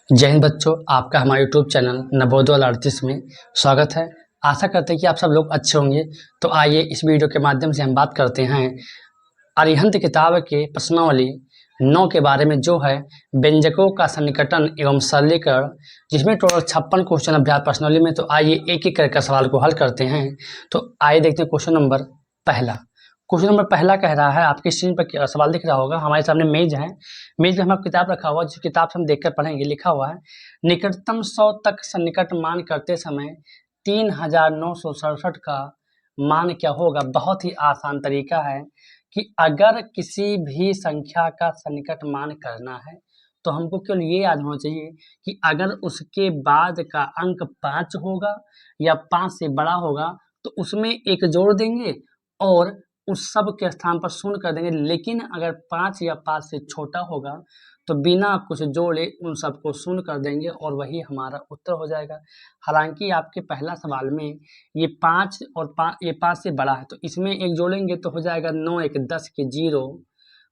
जय हिंद बच्चों, आपका हमारे यूट्यूब चैनल नवोदय आर्टिस्ट में स्वागत है। आशा करते हैं कि आप सब लोग अच्छे होंगे। तो आइए इस वीडियो के माध्यम से हम बात करते हैं अरिहंत किताब के प्रश्नावली 9 के बारे में, जो है व्यंजकों का सन्निकटन एवं सरलीकरण, जिसमें टोटल 56 क्वेश्चन अभ्यास प्रश्नावली में। तो आइए एक एक करके सवाल को हल करते हैं। तो आइए देखते हैं क्वेश्चन नंबर पहला कह रहा है, आपकी स्क्रीन पर सवाल दिख रहा होगा, हमारे सामने मेज है, मेज पे हमारा किताब रखा हुआ है, जिस किताब से हम देखकर पढ़ेंगे। लिखा हुआ है, निकटतम 100 तक सन्निकट मान करते समय 3967 का मान क्या होगा। बहुत ही आसान तरीका है कि अगर किसी भी संख्या का सन्निकट मान करना है तो हमको केवल ये याद होना चाहिए कि अगर उसके बाद का अंक 5 होगा या 5 से बड़ा होगा तो उसमें एक जोड़ देंगे और उस सब के स्थान पर शून्य कर देंगे। लेकिन अगर 5 या 5 से छोटा होगा तो बिना कुछ जोड़े उन सबको शून्य कर देंगे और वही हमारा उत्तर हो जाएगा। हालांकि आपके पहला सवाल में ये 5 और 5 से बड़ा है, तो इसमें एक जोड़ेंगे तो हो जाएगा 9 1 10 के 0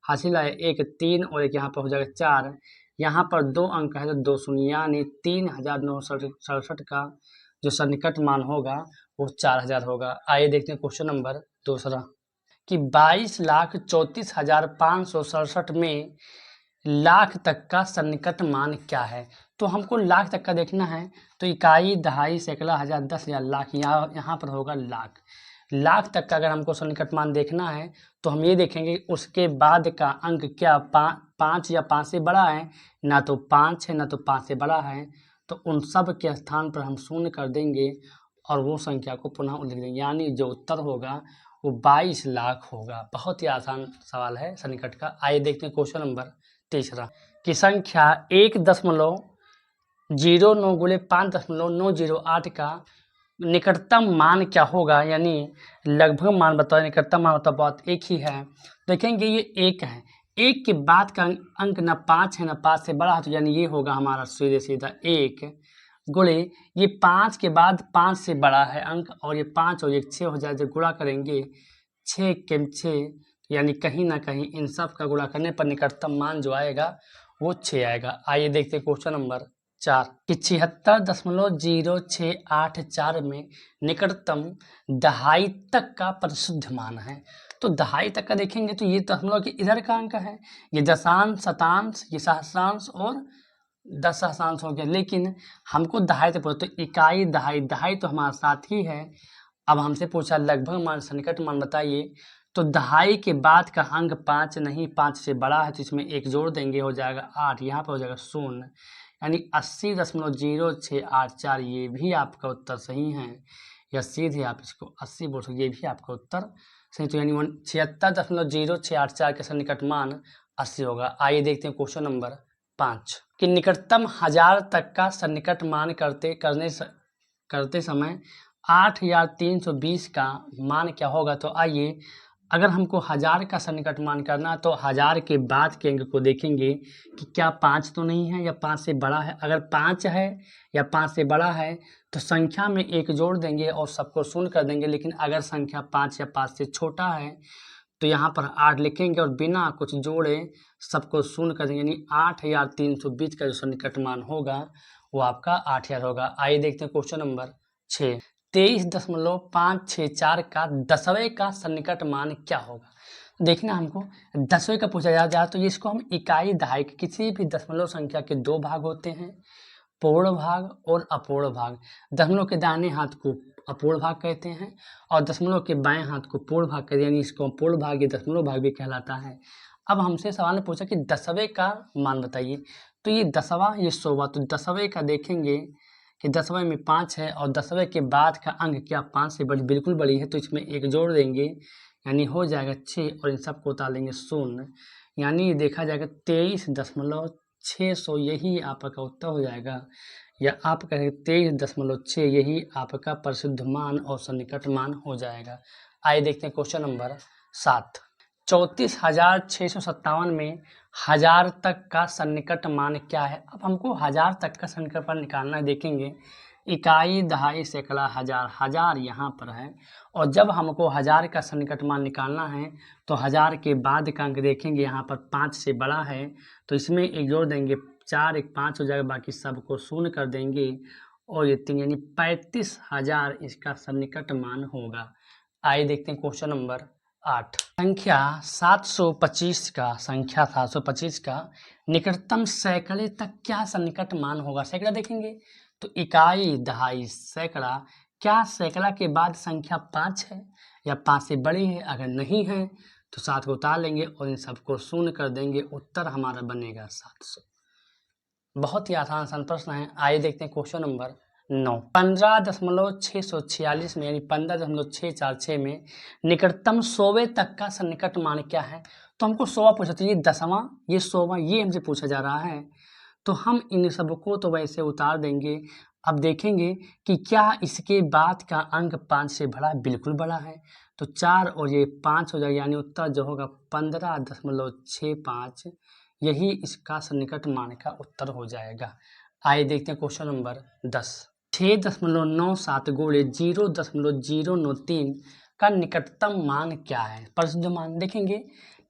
हासिल है, एक 3 और एक यहाँ पर हो जाएगा 4। यहाँ पर 2 अंक है तो 2 शून्य, यानी 3967 का जो सन्निकट मान होगा वो 4000 होगा। आइए देखते हैं क्वेश्चन नंबर दूसरा कि 22,34,567 में लाख तक का सन्निकट मान क्या है। तो हमको लाख तक का देखना है, तो इकाई, दहाई, सैकड़ा, हजार, 10,000, लाख, यहाँ पर होगा लाख। लाख तक का अगर हमको सन्निकट मान देखना है तो हम ये देखेंगे उसके बाद का अंक क्या 5 या 5 से बड़ा है, ना तो 5 है ना तो 5 से बड़ा है, तो उन सब के स्थान पर हम शून्य कर देंगे और वो संख्या को पुनः लिख देंगे, यानी जो उत्तर होगा वो 22 लाख होगा। बहुत ही आसान सवाल है सन्निकट का। आइए देखते हैं क्वेश्चन नंबर तीसरा कि संख्या 1.09 गुणे 5.908 का निकटतम मान क्या होगा, यानी लगभग मान बताओ, निकटतम मान बताओ, बात एक ही है। देखेंगे ये एक है, एक के बाद का अंक ना 5 है ना 5 से बड़ा है, तो यानी ये होगा हमारा सीधे सीधा 1 गुणे ये 5 के बाद 5 से बड़ा है अंक, और ये 5 और 1 6 हो जाए, जब गुणा करेंगे 6 के 6, यानी कहीं ना कहीं इन सब का गुणा करने पर निकटतम मान जो आएगा वो 6 आएगा। आइए देखते हैं क्वेश्चन नंबर 4 कि 76.0684 में निकटतम दहाई तक का परिशुद्ध मान है। तो दहाई तक का देखेंगे तो ये दशमलव के इधर का अंक है, ये दशांश, शतांश, ये सहस्रांश और 10 सहस्रांश हो गया। लेकिन हमको दहाई तक पूछा, तो इकाई, दहाई तो हमारा साथ ही है। अब हमसे पूछा लगभग मान, सन्निकट मान बताइए, तो दहाई के बाद का अंक 5 नहीं, 5 से बड़ा है, तो इसमें एक जोड़ देंगे, हो जाएगा 8, यहाँ पर हो जाएगा 0, यानी 80.0684। ये भी आपका उत्तर सही है, या सीधे आप इसको 80 बोल सकते, ये भी आपका उत्तर सही। तो यानी 76.0684 का सन्निकट मान 80 होगा। आइए देखते हैं क्वेश्चन नंबर 5 कि निकटतम 1000 तक का सन्निकट मान करते समय 8320 का मान क्या होगा। तो आइए, अगर हमको 1000 का सन्निकट मान करना है तो 1000 के बाद के अंक को देखेंगे कि क्या 5 तो नहीं है या 5 से बड़ा है। अगर 5 है या 5 से बड़ा है तो संख्या में एक जोड़ देंगे और सबको शून्य कर देंगे। लेकिन अगर संख्या 5 या 5 से छोटा है तो यहाँ पर 8 लिखेंगे और बिना कुछ जोड़े सबको शून्य कर देंगे, यानी 8320 का जो सन्निकट मान होगा वो आपका 8000 होगा। आइए देखते हैं क्वेश्चन नंबर 6 23.564 का 10वें का सन्निकट मान क्या होगा। देखना हमको 10वें का पूछा जाए तो इसको हम इकाई, दहाई, किसी भी दशमलव संख्या के 2 भाग होते हैं, पूर्ण भाग और अपूर्ण भाग। दशमलव के दाहिने हाथ को अपूर्ण भाग कहते हैं और दशमलव के बाएं हाथ को पूर्ण भाग कहते हैं, यानी इसको पूर्ण भाग या दशमलव भाग भी कहलाता है। अब हमसे सवाल ने पूछा कि 10वें का मान बताइए, तो ये 10वां ये 100वां, तो 10वें का देखेंगे कि 10वें में 5 है और 10वें के बाद का अंक क्या 5 से बड़ी, बिल्कुल बड़ी है, तो इसमें एक जोड़ देंगे, यानी हो जाएगा 6 और इन सबको उतार लेंगे 0, यानी देखा जाएगा 23.600, यही आपका उत्तर हो जाएगा, या आप कहें 23.6, यही आपका परिशुद्ध मान और सन्निकट मान हो जाएगा। आइए देखते हैं क्वेश्चन नंबर 7 34,657 में 1000 तक का सन्निकट मान क्या है। अब हमको 1000 तक का सन्निकट मान निकालना है। देखेंगे इकाई, दहाई, सैकड़ा, हजार, हजार यहाँ पर है, और जब हमको 1000 का सन्निकट मान निकालना है तो 1000 के बाद का अंक देखेंगे, यहाँ पर 5 से बड़ा है तो इसमें एक जोड़ देंगे 4 एक 5 हो जाएगा, बाकी सबको शून्य कर देंगे और ये 3 यानी 35,000 इसका सन्निकट मान होगा। आइए देखते हैं क्वेश्चन नंबर 8। संख्या 725 का निकटतम सैकड़े तक क्या सन्निकट मान होगा। सैकड़ा देखेंगे तो इकाई, दहाई, सैकड़ा। क्या सैकड़ा के बाद संख्या 5 है या 5 से बड़ी है? अगर नहीं है तो 7 को उतार लेंगे और इन सबको शून्य कर देंगे। उत्तर हमारा बनेगा 700। बहुत ही आसान प्रश्न है। आइए देखते हैं क्वेश्चन नंबर 9। 15.646 में यानी 15.646 में निकटतम 100वें तक का सन्निकट मान क्या है। तो हमको 100वां पूछा, तो ये 10वां, ये 100वां, ये हमसे पूछा जा रहा है। तो हम इन सबको तो वैसे उतार देंगे। अब देखेंगे कि क्या इसके बाद का अंक 5 से बड़ा है। बिल्कुल बड़ा है, तो 4 और ये 5 हो जाएगा, यानी उत्तर जो होगा 15.65 यही इसका सन्निकट मान का उत्तर हो जाएगा। आइए देखते हैं क्वेश्चन नंबर 10। 6.97 गुणे 0.093 का निकटतम मान क्या है। प्रसिद्ध मान देखेंगे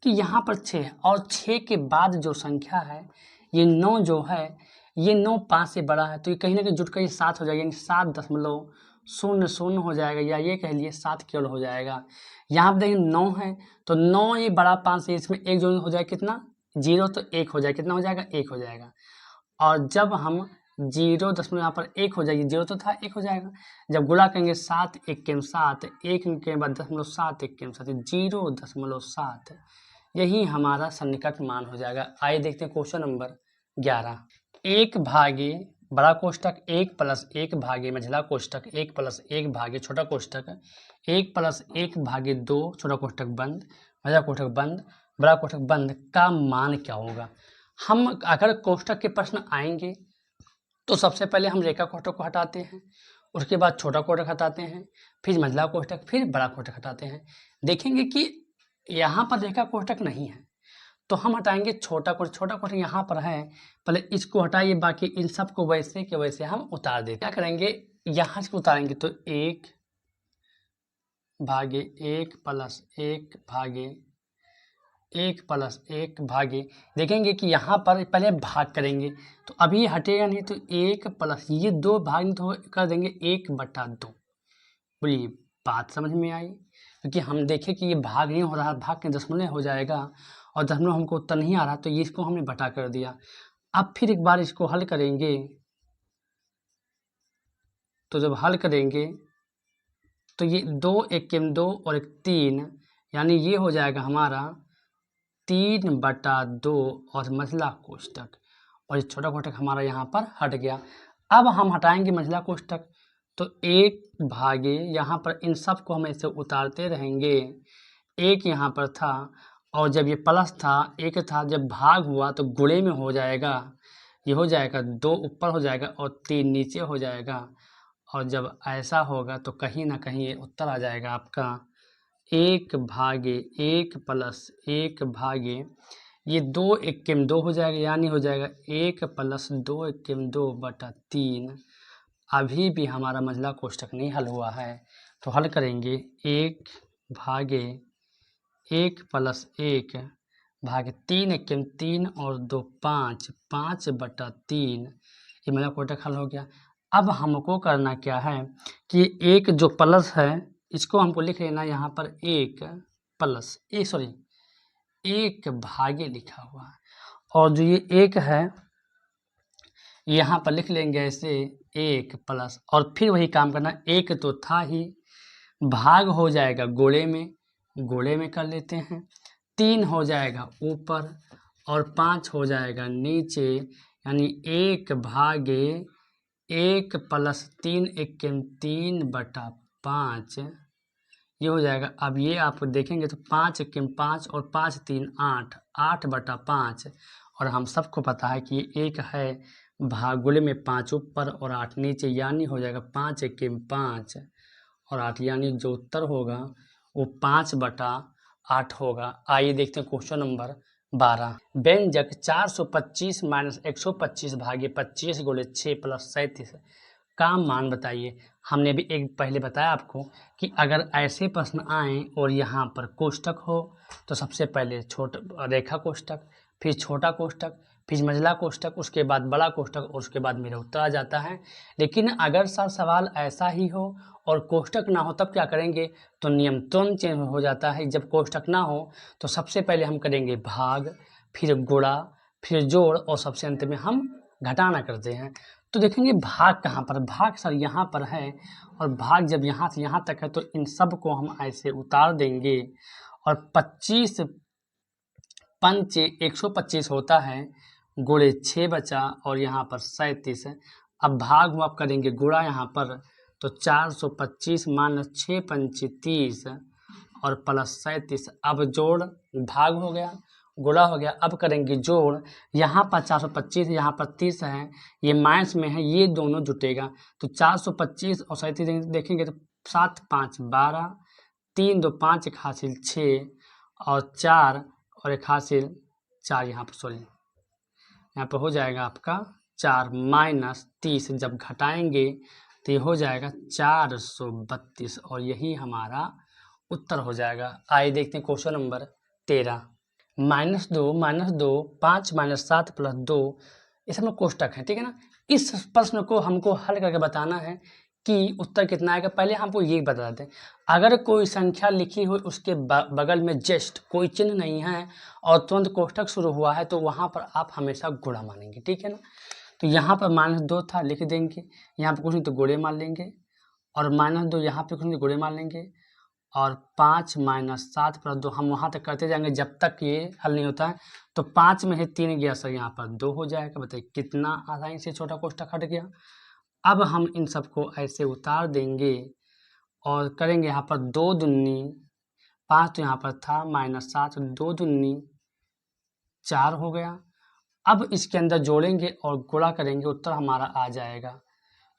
कि यहाँ पर 6 है और 6 के बाद जो संख्या है ये 9 जो है, ये 9 5 से बड़ा है, तो ये कहीं ना कहीं जुट कर ये 7 हो जाएगा, यानी 7.00 हो जाएगा, या ये कह लिए 7 केवल हो जाएगा। यहाँ पर देखिए 9 है, तो 9 ये बड़ा 5 से, इसमें एक जो हो जाएगा कितना, 0, तो 1 हो जाएगा। कितना हो जाएगा? 1 हो जाएगा। और जब हम 0 यहाँ पर 1 हो जाएगी, 0 तो था, 1 हो जाएगा। जब गुणा करेंगे 7 1 के 7, 1 के बाद 0.7 1 के 7, 0.7 यही हमारा सन्निकट मान हो जाएगा। आइए देखते हैं क्वेश्चन नंबर 11। 1 भागे बड़ा कोष्टक 1 प्लस 1 भागे मझला कोष्टक 1 प्लस 1 भागे छोटा कोष्टक 1 प्लस 1 भागे 2 छोटा कोष्टक बंद, मझला कोष्टक बंद, बड़ा कोष्टक बंद का मान क्या होगा। हम अगर कोष्टक के प्रश्न आएंगे तो सबसे पहले हम रेखा कोष्टक को हटाते हैं, उसके बाद छोटा कोष्टक हटाते हैं, फिर मझला कोष्टक, फिर बड़ा कोष्टक हटाते हैं। देखेंगे कि यहाँ पर रेखा कोष्टक नहीं है तो हम हटाएंगे छोटा कोष्टक। छोटा कोष्टक यहाँ पर है, पहले इसको हटाइए, बाकी इन सब को वैसे के वैसे हम उतार देते। क्या करेंगे, यहाँ से उतारेंगे तो 1 भागे 1 प्लस 1 भागे 1 प्लस 1 भागे, देखेंगे कि यहाँ पर पहले भाग करेंगे तो अभी ये हटेगा नहीं, तो 1 प्लस ये 2 भाग तो कर देंगे 1/2। बोलिए बात समझ में आई? क्योंकि हम देखें कि ये भाग नहीं हो रहा, भाग के दशमलव हो जाएगा और दशमलव हमको उत्तर नहीं आ रहा, तो ये इसको हमने बटा कर दिया। अब फिर एक बार इसको हल करेंगे, तो जब हल करेंगे तो ये 2 1 के 2 और 1 3, यानी ये हो जाएगा हमारा 3/2 और मझला कोष्टक, और ये छोटा कोष्टक हमारा यहाँ पर हट गया। अब हम हटाएंगे मझला कोष्टक, तो 1 भागे यहाँ पर इन सब को हम ऐसे उतारते रहेंगे। 1 यहाँ पर था और जब ये प्लस था 1 था, जब भाग हुआ तो गुणे में हो जाएगा, ये हो जाएगा 2 ऊपर हो जाएगा और 3 नीचे हो जाएगा। और जब ऐसा होगा तो कहीं ना कहीं ये उत्तर आ जाएगा आपका 1 भागे 1 प्लस 1 भागे ये 2 1 के 2 हो जाएगा, यानी हो जाएगा 1 प्लस 2 1 के 2/3। अभी भी हमारा मझला कोष्टक नहीं हल हुआ है, तो हल करेंगे 1 भागे 1 प्लस 1 भागे 3 1 के 3 और 2 5, 5/3। ये मझला कोष्टक हल हो गया। अब हमको करना क्या है कि एक जो प्लस है इसको हमको लिख लेना यहाँ पर 1 प्लस 1 भागे लिखा हुआ है, और जो ये 1 है यहाँ पर लिख लेंगे ऐसे 1 प्लस, और फिर वही काम करना। 1 तो था ही, भाग हो जाएगा गोले में कर लेते हैं, 3 हो जाएगा ऊपर और 5 हो जाएगा नीचे, यानी 1 भागे 1 प्लस 3 1 के 3/5 ये हो जाएगा। अब ये आप देखेंगे तो 5 1 के 5 और 5 3 8, 8/5, और हम सबको पता है कि ये 1 है, भागुले में 5 ऊपर और 8 नीचे, यानी हो जाएगा 5 1 के 5 और 8, यानी जो उत्तर होगा वो 5/8 होगा। आइए देखते हैं क्वेश्चन नंबर 12। व्यंजक 425 माइनस 125 भागे 25 गुणे 6 प्लस 37 का मान बताइए। हमने भी एक पहले बताया आपको कि अगर ऐसे प्रश्न आए और यहाँ पर कोष्टक हो तो सबसे पहले रेखा कोष्टक, फिर छोटा कोष्टक, फिर मझला कोष्ठक, उसके बाद बड़ा कोष्ठक और उसके बाद मेरा उत्तर आ जाता है। लेकिन अगर सर सवाल ऐसा ही हो और कोष्ठक ना हो तब क्या करेंगे, तो नियम तुरंत चेंज हो जाता है। जब कोष्ठक ना हो तो सबसे पहले हम करेंगे भाग, फिर गुणा, फिर जोड़ और सबसे अंत में हम घटाना करते हैं। तो देखेंगे भाग कहाँ पर, भाग सर यहाँ पर है और भाग जब यहाँ से यहाँ तक है तो इन सब को हम ऐसे उतार देंगे और 25 पंच 125 होता है, गुणे 6 बचा और यहाँ पर 37 है। अब भाग हम आप करेंगे गुणा यहाँ पर, तो 425 माइनस 6 पंच 30 और प्लस 37। अब जोड़, भाग हो गया, गुणा हो गया। अब करेंगे जोड़, यहाँ पर 425 यहाँ पर 30 है, ये माइनस में है, ये दोनों जुटेगा तो 425 और 37 देखेंगे तो 7 5 12, 3 2 5 एक हासिल 6 और 4 और एक हासिल 4, यहाँ पर सॉरी यहाँ पर हो जाएगा आपका 4 माइनस 30, जब घटाएंगे तो ये हो जाएगा 432 और यही हमारा उत्तर हो जाएगा। आइए देखते हैं क्वेश्चन नंबर 13। -2 5 माइनस 7 प्लस 2, इसमें कोष्टक है, ठीक है ना। इस प्रश्न को हमको हल करके बताना है कि उत्तर कितना आएगा। पहले हमको ये बता दें, अगर कोई संख्या लिखी हुई उसके बगल में जस्ट कोई चिन्ह नहीं है और तुरंत कोष्टक शुरू हुआ है तो वहाँ पर आप हमेशा गुणा मानेंगे, ठीक है ना। तो यहाँ पर -2 था, लिख देंगे, यहाँ पर कुछ नहीं तो गुणे मान लेंगे और -2 यहाँ पर कुछ नहीं गुणे मान लेंगे और 5 माइनस 7 प्लस 2 हम वहाँ तक करते जाएंगे जब तक ये हल नहीं होता है। तो 5 में से 3 गया सर, यहाँ पर 2 हो जाएगा। बताइए कितना आसानी से छोटा कोष्ठक हट गया। अब हम इन सबको ऐसे उतार देंगे और करेंगे यहाँ पर 2 दूनी 5 तो यहाँ पर था माइनस 7, 2 दूनी 4 हो गया। अब इसके अंदर जोड़ेंगे और गुणा करेंगे, उत्तर हमारा आ जाएगा।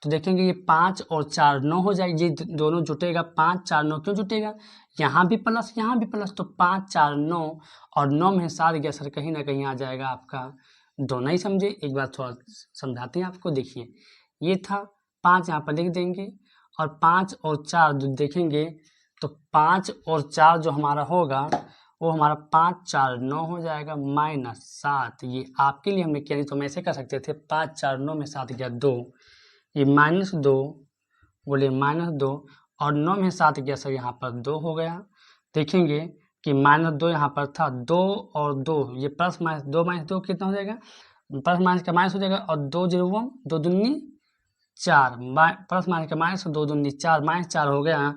तो देखेंगे ये 5 और 4 9 हो जाएगी, ये दोनों जुटेगा, 5 4 9 क्यों जुटेगा, यहाँ भी प्लस यहाँ भी प्लस, तो 5 4 9 और 9 में 7 गया सर, कहीं ना कहीं आ जाएगा आपका। दोनों ही समझे, एक बार थोड़ा समझाते हैं आपको। देखिए ये था 5 यहाँ पर लिख देंगे और 5 और 4 जो देखेंगे तो 5 और 4 जो हमारा होगा वो हमारा 5 4 9 हो जाएगा माइनस 7। ये आपके लिए हमने किया, नहीं तो हम ऐसे कर सकते थे, 5 4 9 में 7 गया 2, ये -2 बोले -2 और 9 में 7 गया सर, यहाँ पर 2 हो गया। देखेंगे कि -2 यहाँ पर था, 2 और 2 ये प्लस माइनस 2 माइनस 2 कितना हो जाएगा, प्लस माइनस का माइनस हो जाएगा और 2 0 2 दूनी 4, प्लस माइनस का माइनस 2 दूनी 4 माइनस 4 हो गया।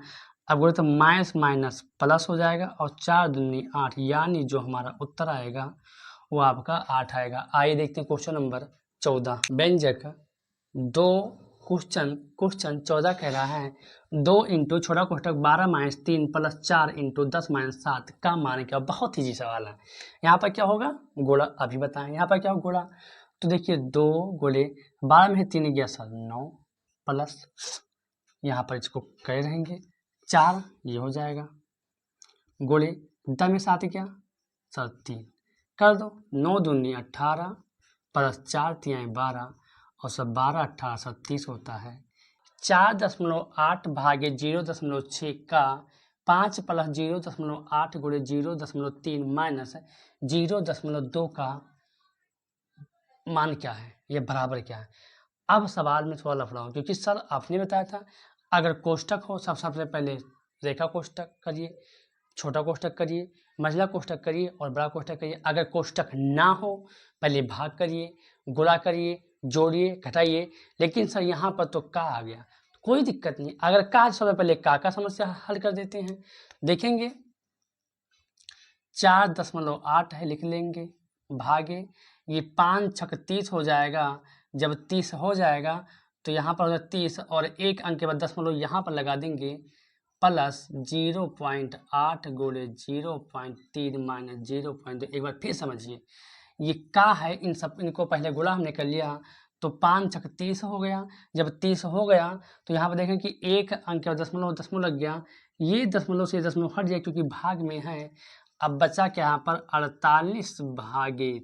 अब बोले तो माइनस माइनस प्लस हो जाएगा और 4 दूनी 8, यानी जो हमारा उत्तर आएगा वो आपका 8 आएगा। आइए देखते हैं क्वेश्चन नंबर 14। व्यंजक 2 क्वेश्चन 14 कह रहा है 2 इंटू छोटा कोष्ठक 12 माइनस 3 प्लस 4 इंटू 10 माइनस 7 का मान क्या। बहुत ईजी सवाल है। यहाँ पर क्या होगा, गुणा, अभी बताएं यहाँ पर क्या होगा गुणा। तो देखिए 2 गुणे 12 में 3 गया सर 9 प्लस, यहाँ पर इसको करे रहेंगे 4, ये हो जाएगा, गुणे 10 में 7 क्या सर 3, कर दो 9 दूनी 18 प्लस 4 3 12 और सब 12 18 37 होता है। 4.8 भागे 0.6 का 5 प्लस 0.8 गुणे 0.3 माइनस 0.2 का मान क्या है, ये बराबर क्या है। अब सवाल में थोड़ा लफड़ा हो, क्योंकि सर आपने बताया था अगर कोष्ठक हो सबसे पहले रेखा कोष्ठक करिए, छोटा कोष्ठक करिए, मझला कोष्ठक करिए और बड़ा कोष्ठक करिए। अगर कोष्ठक ना हो पहले भाग करिए, गुणा करिए, जोड़िए, घटाइए। लेकिन सर यहाँ पर तो का आ गया, कोई दिक्कत नहीं। अगर का सबसे पहले का समस्या हल कर देते हैं। देखेंगे 4.8 है, लिख लेंगे, भागे ये 5 छक 30 हो जाएगा। जब 30 हो जाएगा तो यहाँ पर हो जाएगा 30 और एक अंक के बाद 10 यहाँ पर लगा देंगे प्लस 0.8 गुणे 0.3 माइनस 0.2। एक बार फिर समझिए, ये का है, इन सब इनको पहले गुणा हमने कर लिया तो 5 छक 30 हो गया। जब 30 हो गया तो यहाँ पर देखें कि एक अंक के बाद दशमलव लग गया, ये दशमलव से दशमलव हट जाए क्योंकि भाग में है। अब बचा क्या यहाँ पर 48 भागे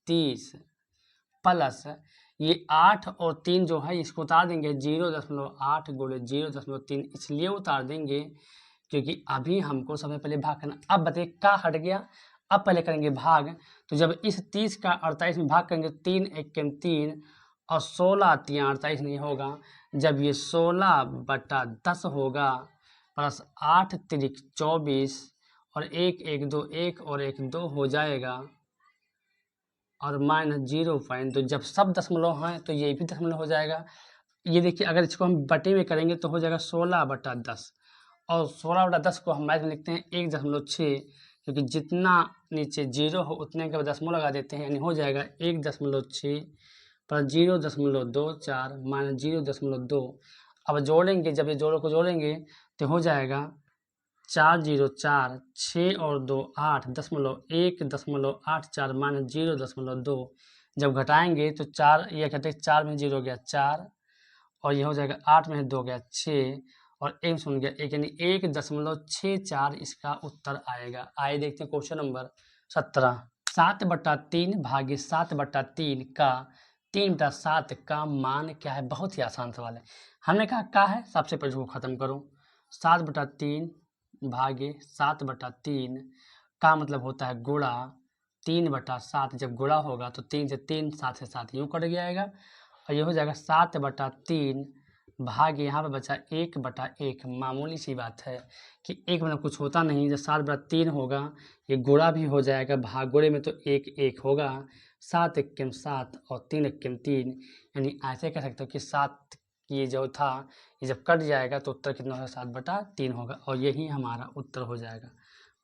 30 प्लस ये 8 और 3 जो है इसको उतार देंगे 0.8 गुणे 0.3, इसलिए उतार देंगे क्योंकि अभी हमको सबसे पहले भाग करना। अब बताइए का हट गया, अब पहले करेंगे भाग, तो जब इस 30 का 48 में भाग करेंगे 3 एकम 3 और 16 तियां 48 नहीं होगा। जब ये 16/10 होगा प्लस 8 तिरिक 24 और 1 1 2 1 और 1 2 हो जाएगा और -0.2। जब सब दशमलव हैं तो ये भी दशमलव हो जाएगा। ये देखिए अगर इसको हम बटे में करेंगे तो हो जाएगा 16/10 और 16/10 को हम मैथ में लिखते हैं 1.6, क्योंकि जितना नीचे 0 हो उतने के दशमलव लगा देते हैं, यानी हो जाएगा 1.6 प्लस 0.24 माइनस 0.2। अब जोड़ेंगे, जब ये जोड़ों को जोड़ेंगे तो हो जाएगा 4 0 4 6 और 2 8 दशमलव 1.84 माइनस 0.2। जब घटाएंगे तो 4 ये घटे 4 में 0 गया 4 और ये हो जाएगा 8 में 2 गया 6 और 1 शून्य गया 1, यानी 1.64 इसका उत्तर आएगा। आइए देखते हैं क्वेश्चन नंबर 17। 7/3 भागे 7/3 का 3/7 का मान क्या है? बहुत ही आसान सवाल है। हमने कहा क्या है, सबसे पहले इसको खत्म करो। 7/3 भागे 7/3 का मतलब होता है गुणा 3/7। जब गुणा होगा तो 3 से 3 7 से 7 यूँ कट जाएगा और ये हो जाएगा 7/3 भागे यहाँ पे बचा 1/1। मामूली सी बात है कि 1 मतलब कुछ होता नहीं, जब 7/3 होगा ये गुणा भी हो जाएगा, भाग गुणे में तो 1 1 होगा। 7 एकम 7 और 3 एकम 3, यानी ऐसे कह सकते हो कि 7 ये जो था ये जब कट जाएगा तो उत्तर कितना होगा? 7/3 होगा और यही हमारा उत्तर हो जाएगा।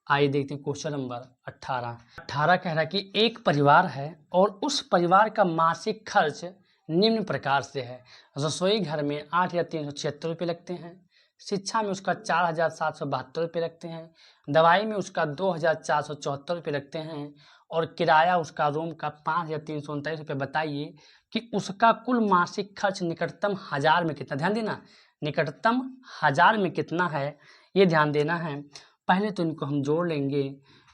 आइए देखते हैं क्वेश्चन नंबर 18। 18 कह रहा है कि एक परिवार है और उस परिवार का मासिक खर्च निम्न प्रकार से है। रसोई घर में 8,376 रुपये लगते हैं, शिक्षा में उसका 4,772 रुपये लगते हैं, दवाई में उसका 2,474 रुपये लगते हैं और किराया उसका रूम का 5,339 रुपये। बताइए कि उसका कुल मासिक खर्च निकटतम हजार में कितना? ध्यान देना, निकटतम हजार में कितना है ये ध्यान देना है। पहले तो इनको हम जोड़ लेंगे,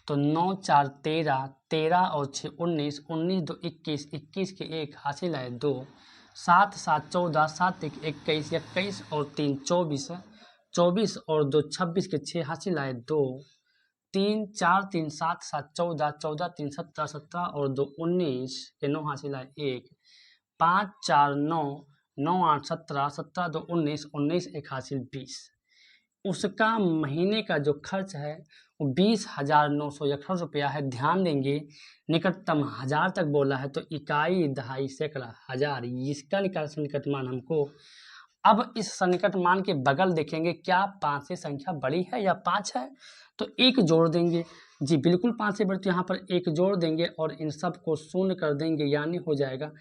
तो 9 4 13, 13 और 6 19, 19 2 21, 21 के 1 हासिल है 2, 7 7 14, 7 1 21, 21 और 3 24, 24 और 2 26 के 6 हासिल है 2, 3 4 3 7 7 14, 14 3 17, 17 और 2 19 के 9 हासिल है 1, 5 4 9, 9 8 17, 17 2 19, 19 1 हासिल 20। उसका महीने का जो खर्च है वो 20,961 रुपया है। ध्यान देंगे निकटतम हजार तक बोला है तो इकाई दहाई सैकड़ा हजार, इसका निकाल सन्निकट मान हमको। अब इस सन्निकट मान के बगल देखेंगे क्या 5 से संख्या बड़ी है या 5 है, तो 1 जोड़ देंगे। जी बिल्कुल 5 से बड़ी, तो यहाँ पर 1 जोड़ देंगे और इन सब को शून्य कर देंगे, यानी हो जाएगा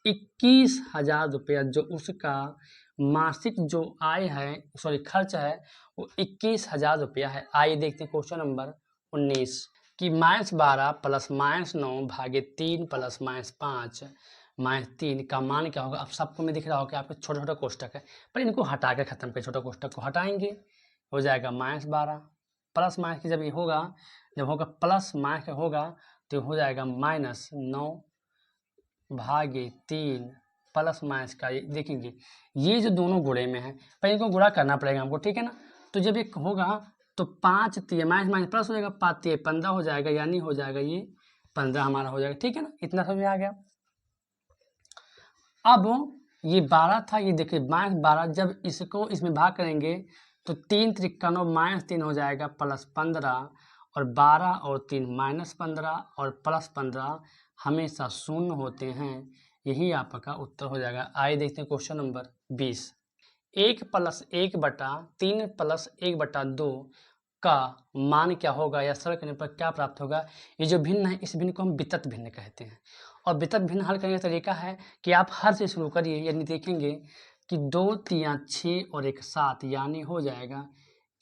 21,000 रुपया जो उसका मासिक जो आय है, सॉरी खर्च है, वो 21,000 रुपया है। आइए देखते हैं क्वेश्चन नंबर 19 कि -12 प्लस -9 भागे 3 प्लस -5 -3 का मान क्या होगा? अब सबको में दिख रहा होगा कि आपके छोटा छोटा कोष्टक है, पर इनको हटा के खत्म कर, छोटा कोष्टक को हटाएंगे, हो जाएगा -12 प्लस माइनस की जब ये होगा, जब होगा प्लस माइनस होगा तो हो जाएगा -9 भागे 3 प्लस माइनस का। देखेंगे ये जो दोनों गुणे में है, पर इनको गुणा करना पड़ेगा हमको, ठीक है ना। तो जब ये होगा तो 5 3 माइनस माइनस प्लस हो जाएगा, 5 3 15 हो जाएगा, यानी हो जाएगा ये 15 हमारा हो जाएगा, ठीक है ना। इतना समझ आ गया। अब ये 12 था, ये देखिए -12, जब इसको इसमें भाग करेंगे तो 3 त्रिकानों -3 हो जाएगा प्लस 15 और 12 और 3 -15 और प्लस 15 हमेशा शून्य होते हैं, यही आपका उत्तर हो जाएगा। आइए देखते हैं क्वेश्चन नंबर 20। 1 + 1/3 + 1/2 का मान क्या होगा या सरल करने पर क्या प्राप्त होगा? ये जो भिन्न है इस भिन्न को हम वितत भिन्न कहते हैं और वितत भिन्न हल करने का तरीका है कि आप हर से शुरू करिए, यानी देखेंगे कि 2 3 6 और 1 7, यानी हो जाएगा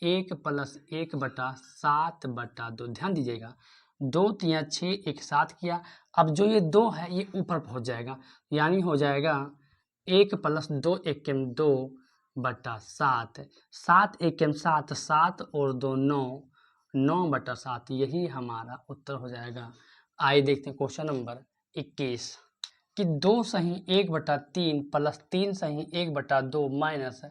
1 + 1/7/2। ध्यान दीजिएगा 2 3 6 1 7 किया, अब जो ये 2 है ये ऊपर पहुंच जाएगा, यानी हो जाएगा 1 + 2 एकम 2/7, 7 एकम 7, 7 और 2 9, 9/7, यही हमारा उत्तर हो जाएगा। आइए देखते हैं क्वेश्चन नंबर 21 कि 2 सही 1/3 प्लस 3 सही 1/2 माइनस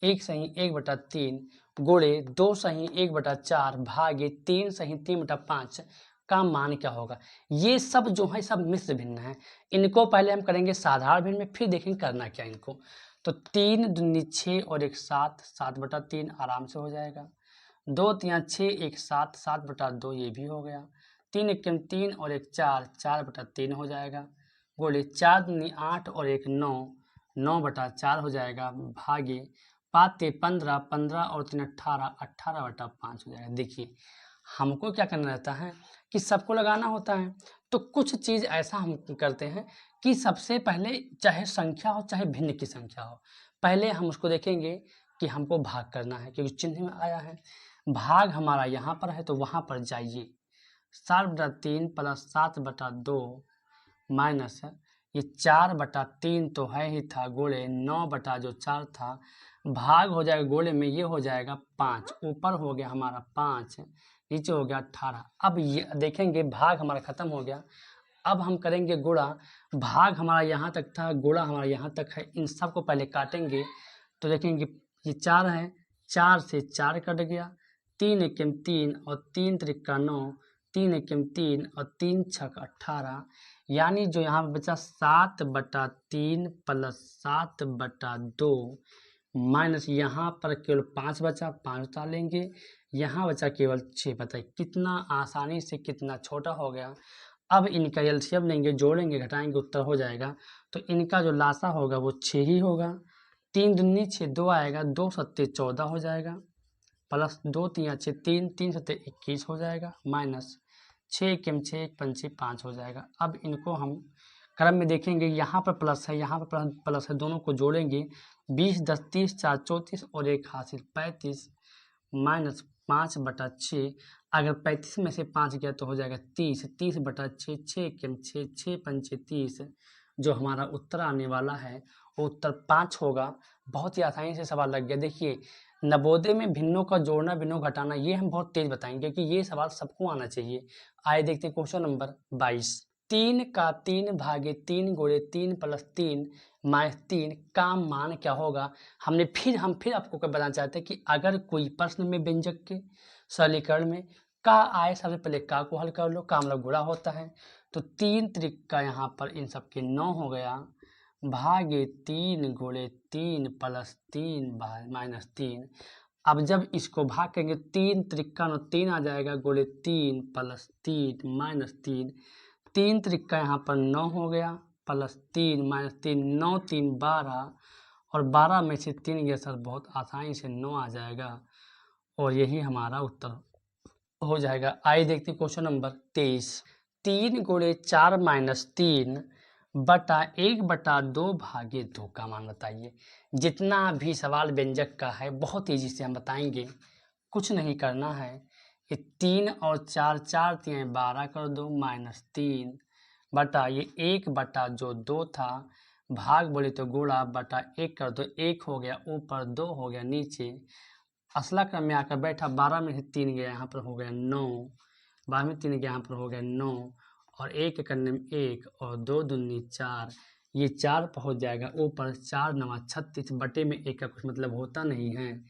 1 सही 1/3 गुणे 2 सही 1/4 भागे 3 सही 3/5 का मान क्या होगा। ये सब जो है सब मिश्र भिन्न है। इनको पहले हम करेंगे साधारण भिन्न में, फिर देखेंगे करना क्या इनको। तो 3 दूनी 6 और 1 7, 7/3 आराम से हो जाएगा। 2 3 6, 1 7, 7/2 ये भी हो गया। 3 1 3 और 1 4, 4/3 हो जाएगा। बोले 4 दूनी 8 और 1 9, 9/4 हो जाएगा। भागे 5 3 15, 15 और 3 18, 18/5 हो जाएगा। देखिए हमको क्या करना रहता है कि सबको लगाना होता है, तो कुछ चीज़ ऐसा हम करते हैं कि सबसे पहले चाहे संख्या हो चाहे भिन्न की संख्या हो, पहले हम उसको देखेंगे कि हमको भाग करना है, क्योंकि चिन्ह में आया है। भाग हमारा यहाँ पर है तो वहाँ पर जाइए। 7/3 प्लस 7/2 माइनस ये 4/3 तो है ही था, गोले 9/4 था। भाग हो जाएगा गोले में, ये हो जाएगा 5, ऊपर हो गया हमारा 5, नीचे हो गया 18। अब ये देखेंगे भाग हमारा खत्म हो गया। अब हम करेंगे गुणा। भाग हमारा यहाँ तक था, गुणा हमारा यहाँ तक है। इन सब को पहले काटेंगे तो देखेंगे ये 4 है, 4 से 4 कट गया। 3 एकम 3 और 3 त्रिका 9, 3 एकम 3 और 3 छक 18, यानी जो यहाँ पर बचा 7/3 प्लस 7/2 माइनस यहाँ पर केवल 5 बचा, 5 उतार लेंगे। यहाँ बचा केवल 6। बताइए कितना आसानी से कितना छोटा हो गया। अब इनका एलसीएम लेंगे, जोड़ेंगे, घटाएंगे, उत्तर हो जाएगा। तो इनका जो लासा होगा वो 6 ही होगा। 3 दूनी 6, 2 आएगा, 2 सत्ते 14 हो जाएगा, प्लस 2 3 6, 3 3 सत्ते 21 हो जाएगा, माइनस 6 एकम 6, 1 पंचे 5 हो जाएगा। अब इनको हम क्रम में देखेंगे, यहाँ पर प्लस है, यहाँ पर प्लस है, दोनों को जोड़ेंगे। 20 10 30, 4 34 और 1 हासिल 35, माइनस 5/6। अगर 35 में से 5 गया तो हो जाएगा 30, 30/6, 6 एकम 6, 6 पंचे 30। जो हमारा उत्तर आने वाला है वो उत्तर 5 होगा। बहुत ही आसानी से सवाल लग गया। देखिए नवोदय में भिन्नों का जोड़ना, भिन्नों घटाना, ये हम बहुत तेज बताएंगे क्योंकि ये सवाल सबको आना चाहिए। आइए देखते हैं क्वेश्चन नंबर 22। 3 का 3 भागे 3 गुणे 3 प्लस 3 माइनस 3 का मान क्या होगा। हम फिर आपको बताना चाहते हैं कि अगर कोई प्रश्न में व्यंजक के सरलीकरण में का आए, सबसे पहले का को हल कर लो, का मतलब गुणा होता है। तो 3 त्रिका यहाँ पर इन सबके 9 हो गया, भागे 3 गुणे 3 प्लस 3 माइनस 3। अब जब इसको भाग करेंगे 3 त्रिका 9, 3 आ जाएगा, गुणे 3 प्लस 3 माइनस 3। 3 त्रिका यहाँ पर 9 हो गया, प्लस 3 माइनस 3, 9 3 12 और 12 में से 3 गया सर, बहुत आसानी से 9 आ जाएगा और यही हमारा उत्तर हो जाएगा। आइए देखते हैं क्वेश्चन नंबर 23। 3 गुणे 4 माइनस 3 बटा 1/2 भागे 2 का मान बताइए। जितना भी सवाल व्यंजक का है बहुत तेजी से हम बताएंगे, कुछ नहीं करना है। ये 3 और 4, 4 3 12 कर दो, माइनस 3 बटा ये 1/2 था, भाग बोले तो गुणा, बटा 1 कर दो, 1 हो गया ऊपर, 2 हो गया नीचे। असला क्रम में आकर बैठा, 12 में से 3 गया यहाँ पर हो गया 9, 12 में 3 गया यहाँ पर हो गया 9 और 1 करने में 1 और 2 दूनी 4, ये 4 पहुँच जाएगा ऊपर, 4 9 36 बटे में 1 का कुछ मतलब होता नहीं है,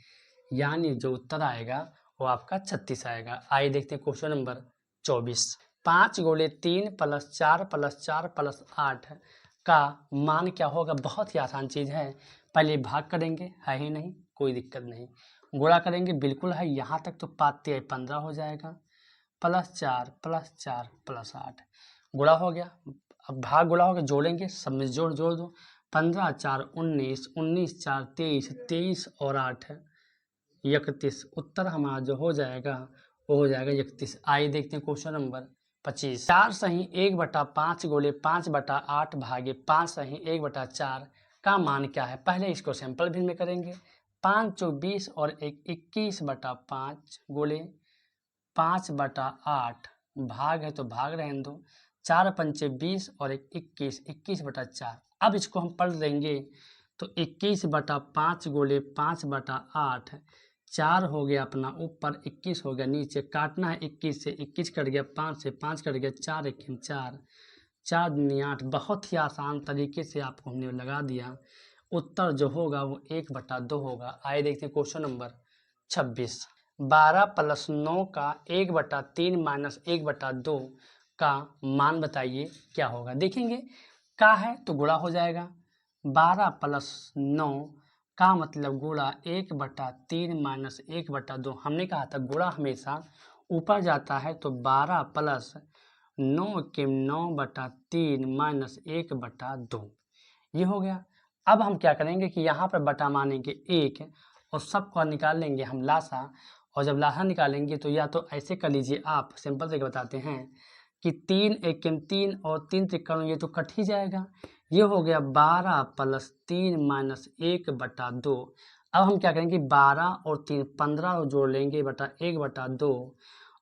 यानी जो उत्तर आएगा वो आपका 36 आएगा। आइए देखते हैं क्वेश्चन नंबर 24। 5 गुणे 3 प्लस 4 प्लस 4 प्लस 8 का मान क्या होगा। बहुत ही आसान चीज़ है, पहले भाग करेंगे, है ही नहीं कोई दिक्कत नहीं, गुणा करेंगे बिल्कुल है, यहाँ तक तो 5 15 हो जाएगा, प्लस 4 प्लस 4 प्लस 8 गुणा हो गया। अब भाग गुणा हो गया, जोड़ेंगे, सब में जोड़ दो, 15 4 19, 19 4 23, 23 और 8 31। उत्तर हमारा जो हो जाएगा वो हो जाएगा 31। आइए देखते हैं क्वेश्चन नंबर 25। 4 सही 1/5 गुणे 5/8 भागे 5 सही 1/4 का मान क्या है। पहले इसको सैंपल भिन्न में करेंगे। 5 चौक 20 और 1 21/5 गुणे 5/8 भाग है तो भाग रहने दो, 4 पंचे 20 और 1 21, 21/4। अब इसको हम पढ़ देंगे तो 21/5 गुणे 5/8, 4 हो गया अपना ऊपर, 21 हो गया नीचे, काटना है 21 से, 21 कट गया, 5 से 5 कट गया, 4 1 4, 4 दूनी 8। बहुत ही आसान तरीके से आपको हमने लगा दिया। उत्तर जो होगा वो 1/2 होगा। आइए देखते हैं क्वेश्चन नंबर 26। 12 प्लस 9 का 1/3 माइनस 1/2 का मान बताइए क्या होगा। देखेंगे का है तो गुणा हो जाएगा, 12 प्लस 9 का मतलब गुणा 1/3 माइनस 1/2। हमने कहा था गुणा हमेशा ऊपर जाता है, तो 12 प्लस 9 के 9/3 माइनस 1/2 ये हो गया। अब हम क्या करेंगे कि यहाँ पर बटा मानेंगे 1 और सबको निकाल लेंगे हम लासा, और जब लासा निकालेंगे तो या तो ऐसे कर लीजिए, आप सिंपल से बताते हैं कि 3 1 3 और 3 त्रिकोण ये तो कट ही जाएगा। ये हो गया 12 प्लस 3 माइनस 1/2। अब हम क्या करेंगे 12 और 3 15 जोड़ लेंगे बटा 1/2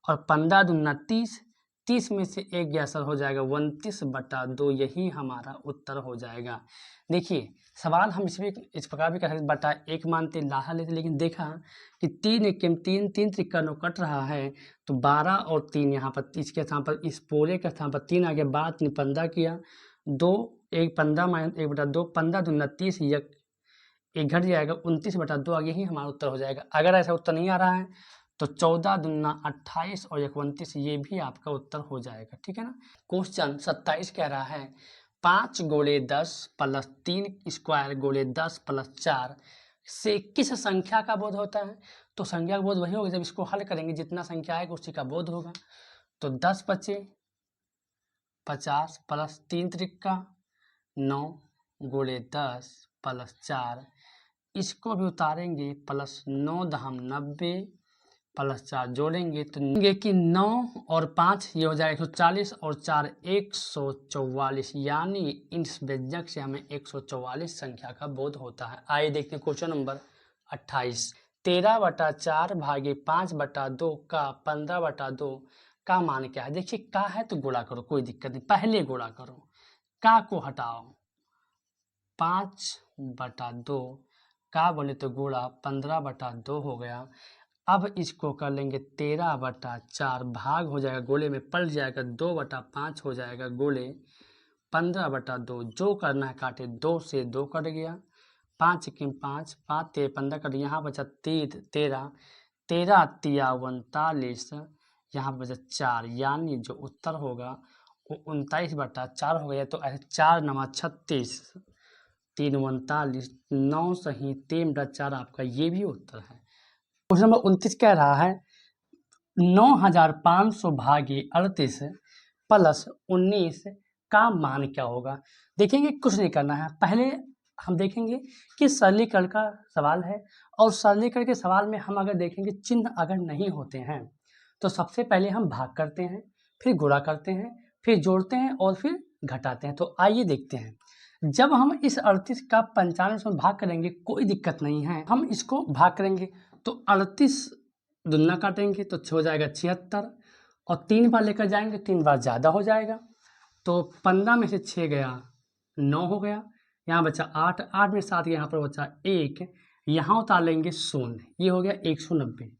और 15 दूना 30, 30 में से 1 गया सर हो जाएगा 29/2। यही हमारा उत्तर हो जाएगा। देखिए सवाल हम इसमें इस प्रकार भी कर सकते बटा 1 मानते लाहा लेते, लेकिन देखा कि 3 1 3 3 त्रिकोण कट रहा है, तो 12 और 3 यहाँ पर इसके स्थान पर इस पूरे के स्थान पर 3 आ गया, 12 3 15 किया, 2 1 15 माइनस 1/2, 15 दूना 30, एक घट जाएगा 29/2 आ, यही हमारा उत्तर हो जाएगा। अगर ऐसा उत्तर नहीं आ रहा है तो 14 दूना 28 और 29 ये भी आपका उत्तर हो जाएगा। ठीक है ना। क्वेश्चन 27 कह रहा है 5 गुणे 10 प्लस 3 स्क्वायर गुणे 10 प्लस 4 से किस संख्या का बोध होता है। तो संख्या का बोध वही होगा जब इसको हल करेंगे, जितना संख्या आएगा उसी का बोध होगा। तो 10 बचे 50 प्लस 3 त्रिका 9 गुणे 10 प्लस 4, इसको भी उतारेंगे प्लस 9 दहम 90 प्लस 4 जोड़ेंगे तो देंगे कि 9 और 5 ये हो जाएगा 140 और 4 144, यानी इस व्यंजक से हमें 144 संख्या का बोध होता है। आइए देखते हैं क्वेश्चन नंबर 28। 13/4 भागे 5/2 का 15/2 का मान क्या है। देखिए का है तो गुणा करो, कोई दिक्कत नहीं, पहले गुणा करो, का को हटाओ, 5/2 का बोले तो गुणा 15/2 हो गया। अब इसको कर लेंगे 13/4 भाग हो जाएगा, गोले में पलट जाएगा, 2/5 हो जाएगा गोले 15/2। जो करना है काटे, 2 से 2 कट गया, 5 के 5 5 13 15 कट, यहाँ बचा 13 13 तिया 39, यहाँ बचा 4, यानी जो उत्तर होगा वो 29/4 हो गया। तो ऐसे 4 9 36, 3 39, 9 सही 3/4 आपका ये भी उत्तर है। क्वेश्चन नंबर 29 कह रहा है 9500 भागे 38 प्लस 19 का मान क्या होगा। देखेंगे कुछ नहीं करना है, पहले हम देखेंगे कि सरलीकरण का सवाल है, और सरलीकरण के सवाल में हम अगर देखेंगे चिन्ह अगर नहीं होते हैं तो सबसे पहले हम भाग करते हैं, फिर गुणा करते हैं, फिर जोड़ते हैं और फिर घटाते हैं। तो आइए देखते हैं, जब हम इस 38 का 95 में भाग करेंगे कोई दिक्कत नहीं है, हम इसको भाग करेंगे तो 38 दुना काटेंगे तो हो जाएगा 76, और 3 बार लेकर जाएंगे 3 बार ज़्यादा हो जाएगा, तो 15 में से 6 गया 9 हो गया, यहाँ बचा 8, 8 में 7 यहाँ पर बचा 1, यहाँ उतार लेंगे 0, ये हो गया 190।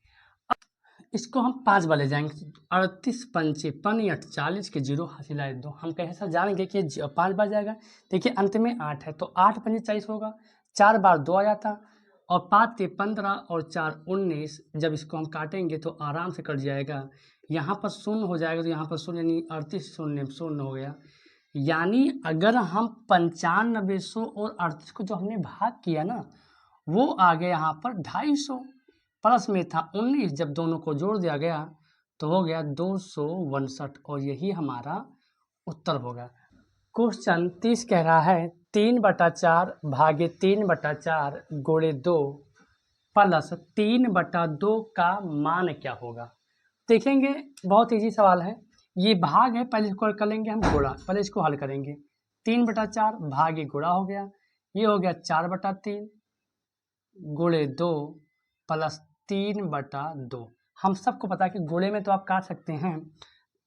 इसको हम 5 बार ले जाएंगे, 38 पंचे 48 के 0 हासिल आए 2। हम कैसे जानेंगे कि 5 बार जाएगा। देखिए अंत में 8 है तो 8 पंचे 40 होगा, 4 बार 2 आ जाता, और 5 से 15 और 4 19। जब इसको हम काटेंगे तो आराम से कट जाएगा, यहाँ पर 0 हो जाएगा, तो यहाँ पर 0 यानी 38 0 0 हो गया। यानी अगर हम 9500 और 38 को जो हमने भाग किया ना, वो आ गया यहाँ पर 250, प्लस में था 19, जब दोनों को जोड़ दिया गया तो हो गया 259, और यही हमारा उत्तर होगा। क्वेश्चन 30 कह रहा है 3/4 भागे 3/4 गुणे 2 प्लस 3/2 का मान क्या होगा। देखेंगे बहुत इजी सवाल है, ये भाग है, पहले इसको कर लेंगे हम गुणा, पहले इसको हल करेंगे। 3/4 भागे गुणा हो गया, ये हो गया 4/3 गुणे 2 प्लस 3/2। हम सबको पता है कि गुणे में तो आप काट सकते हैं,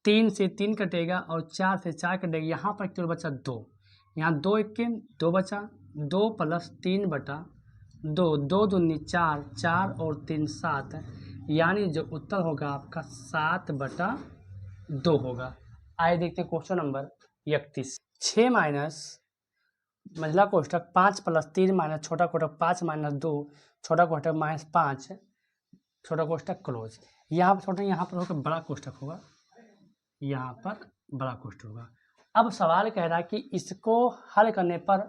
3 से 3 कटेगा और 4 से 4 कटेगा, यहाँ पर केवल बचा 2, यहाँ 2 1 के 2 बचा, 2 प्लस 3/2, 2 दूनी 4, 4 और 3 7, यानी जो उत्तर होगा आपका 7/2 होगा। आइए देखते हैं क्वेश्चन नंबर 31। 6 माइनस महिला कोष्टक 5 प्लस 3 माइनस छोटा कोष्टक 5 माइनस 2 छोटा कोष्टक -5 छोटा कोष्टक क्लोज। यहाँ पर छोटा, यहाँ पर होगा बड़ा कोष्टक होगा, यहाँ पर बड़ा कोष्टक होगा। अब सवाल कह रहा है कि इसको हल करने पर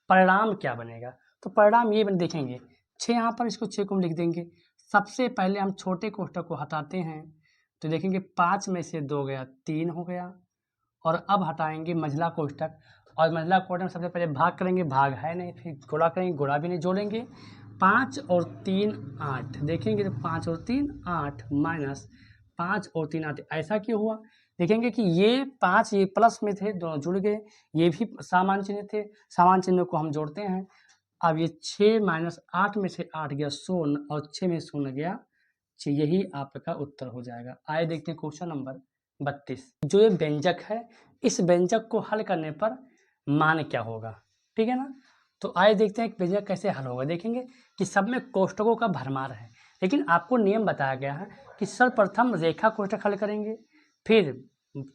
परिणाम क्या बनेगा। तो परिणाम ये देखेंगे 6 यहाँ पर, इसको 6 को हम लिख देंगे। सबसे पहले हम छोटे कोष्टक को हटाते हैं तो देखेंगे 5 में से 2 गया 3 हो गया। और अब हटाएंगे मंझला कोष्टक, और मंझला कोष्टक में सबसे पहले भाग करेंगे, भाग है नहीं, फिर गुणा करेंगे, गुणा भी नहीं, जोड़ेंगे 5 और 3 8। देखेंगे तो 5 और 3 8 माइनस 5 और 3 8। ऐसा क्यों हुआ? देखेंगे कि ये 5 ये प्लस में थे, दोनों जुड़ गए, ये भी समान चिन्ह थे, समान चिन्ह को हम जोड़ते हैं। अब ये 6 माइनस 8 में से 8 गया 0 और 6 में 0 गया 6, यही आपका उत्तर हो जाएगा। आइए देखते हैं क्वेश्चन नंबर 32। जो ये व्यंजक है, इस व्यंजक को हल करने पर मान क्या होगा, ठीक है ना। तो आइए देखते हैं व्यंजक कैसे हल होगा। देखेंगे कि सब में कोष्टकों का भरमार है, लेकिन आपको नियम बताया गया है कि सर्वप्रथम रेखा कोष्टक हल करेंगे, फिर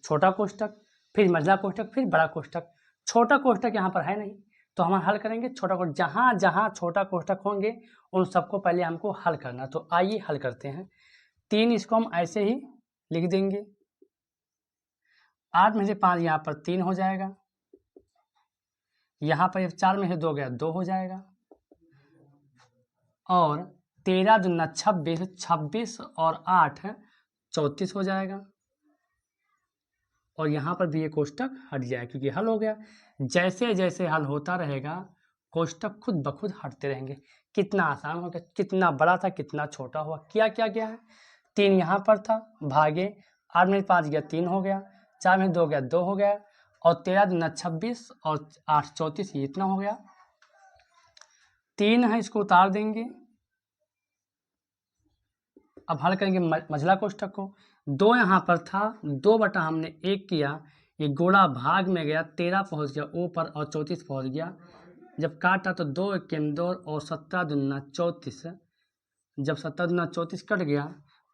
छोटा कोष्टक, फिर मंझला कोष्टक, फिर बड़ा कोष्टक। छोटा कोष्टक यहाँ पर है नहीं तो हम हल करेंगे छोटा कोष्टक। जहाँ जहाँ छोटा कोष्टक होंगे उन सबको पहले हमको हल करना। तो आइए हल करते हैं। 3 इसको हम ऐसे ही लिख देंगे, 8 में से 5 यहाँ पर 3 हो जाएगा, यहाँ पर 4 में से 2 गया 2 हो जाएगा, और 13 दूना 26, 26 और 8 34 हो जाएगा, और यहाँ पर भी ये कोष्टक हट जाएगा क्योंकि हल हो गया। जैसे जैसे हल होता रहेगा कोष्टक खुद ब खुद हटते रहेंगे। कितना आसान हो गया, कितना बड़ा था कितना छोटा हुआ। क्या क्या गया है, 3 यहाँ पर था, भागे 8 में 5 गया 3 हो गया, 4 में 2 गया 2 हो गया, और 13 दूना 26 और 8 34, ये इतना हो गया। 3 है, इसको उतार देंगे। अब हल करेंगे मंझला कोष्टक को। 2 यहाँ पर था, 2 बटा हमने 1 किया, ये गोला भाग में गया, 13 पहुँच गया ऊपर और 34 पहुँच गया। जब काटा तो 2 1 2 और 17 दूना 34। जब 17 दूना 34 कट गया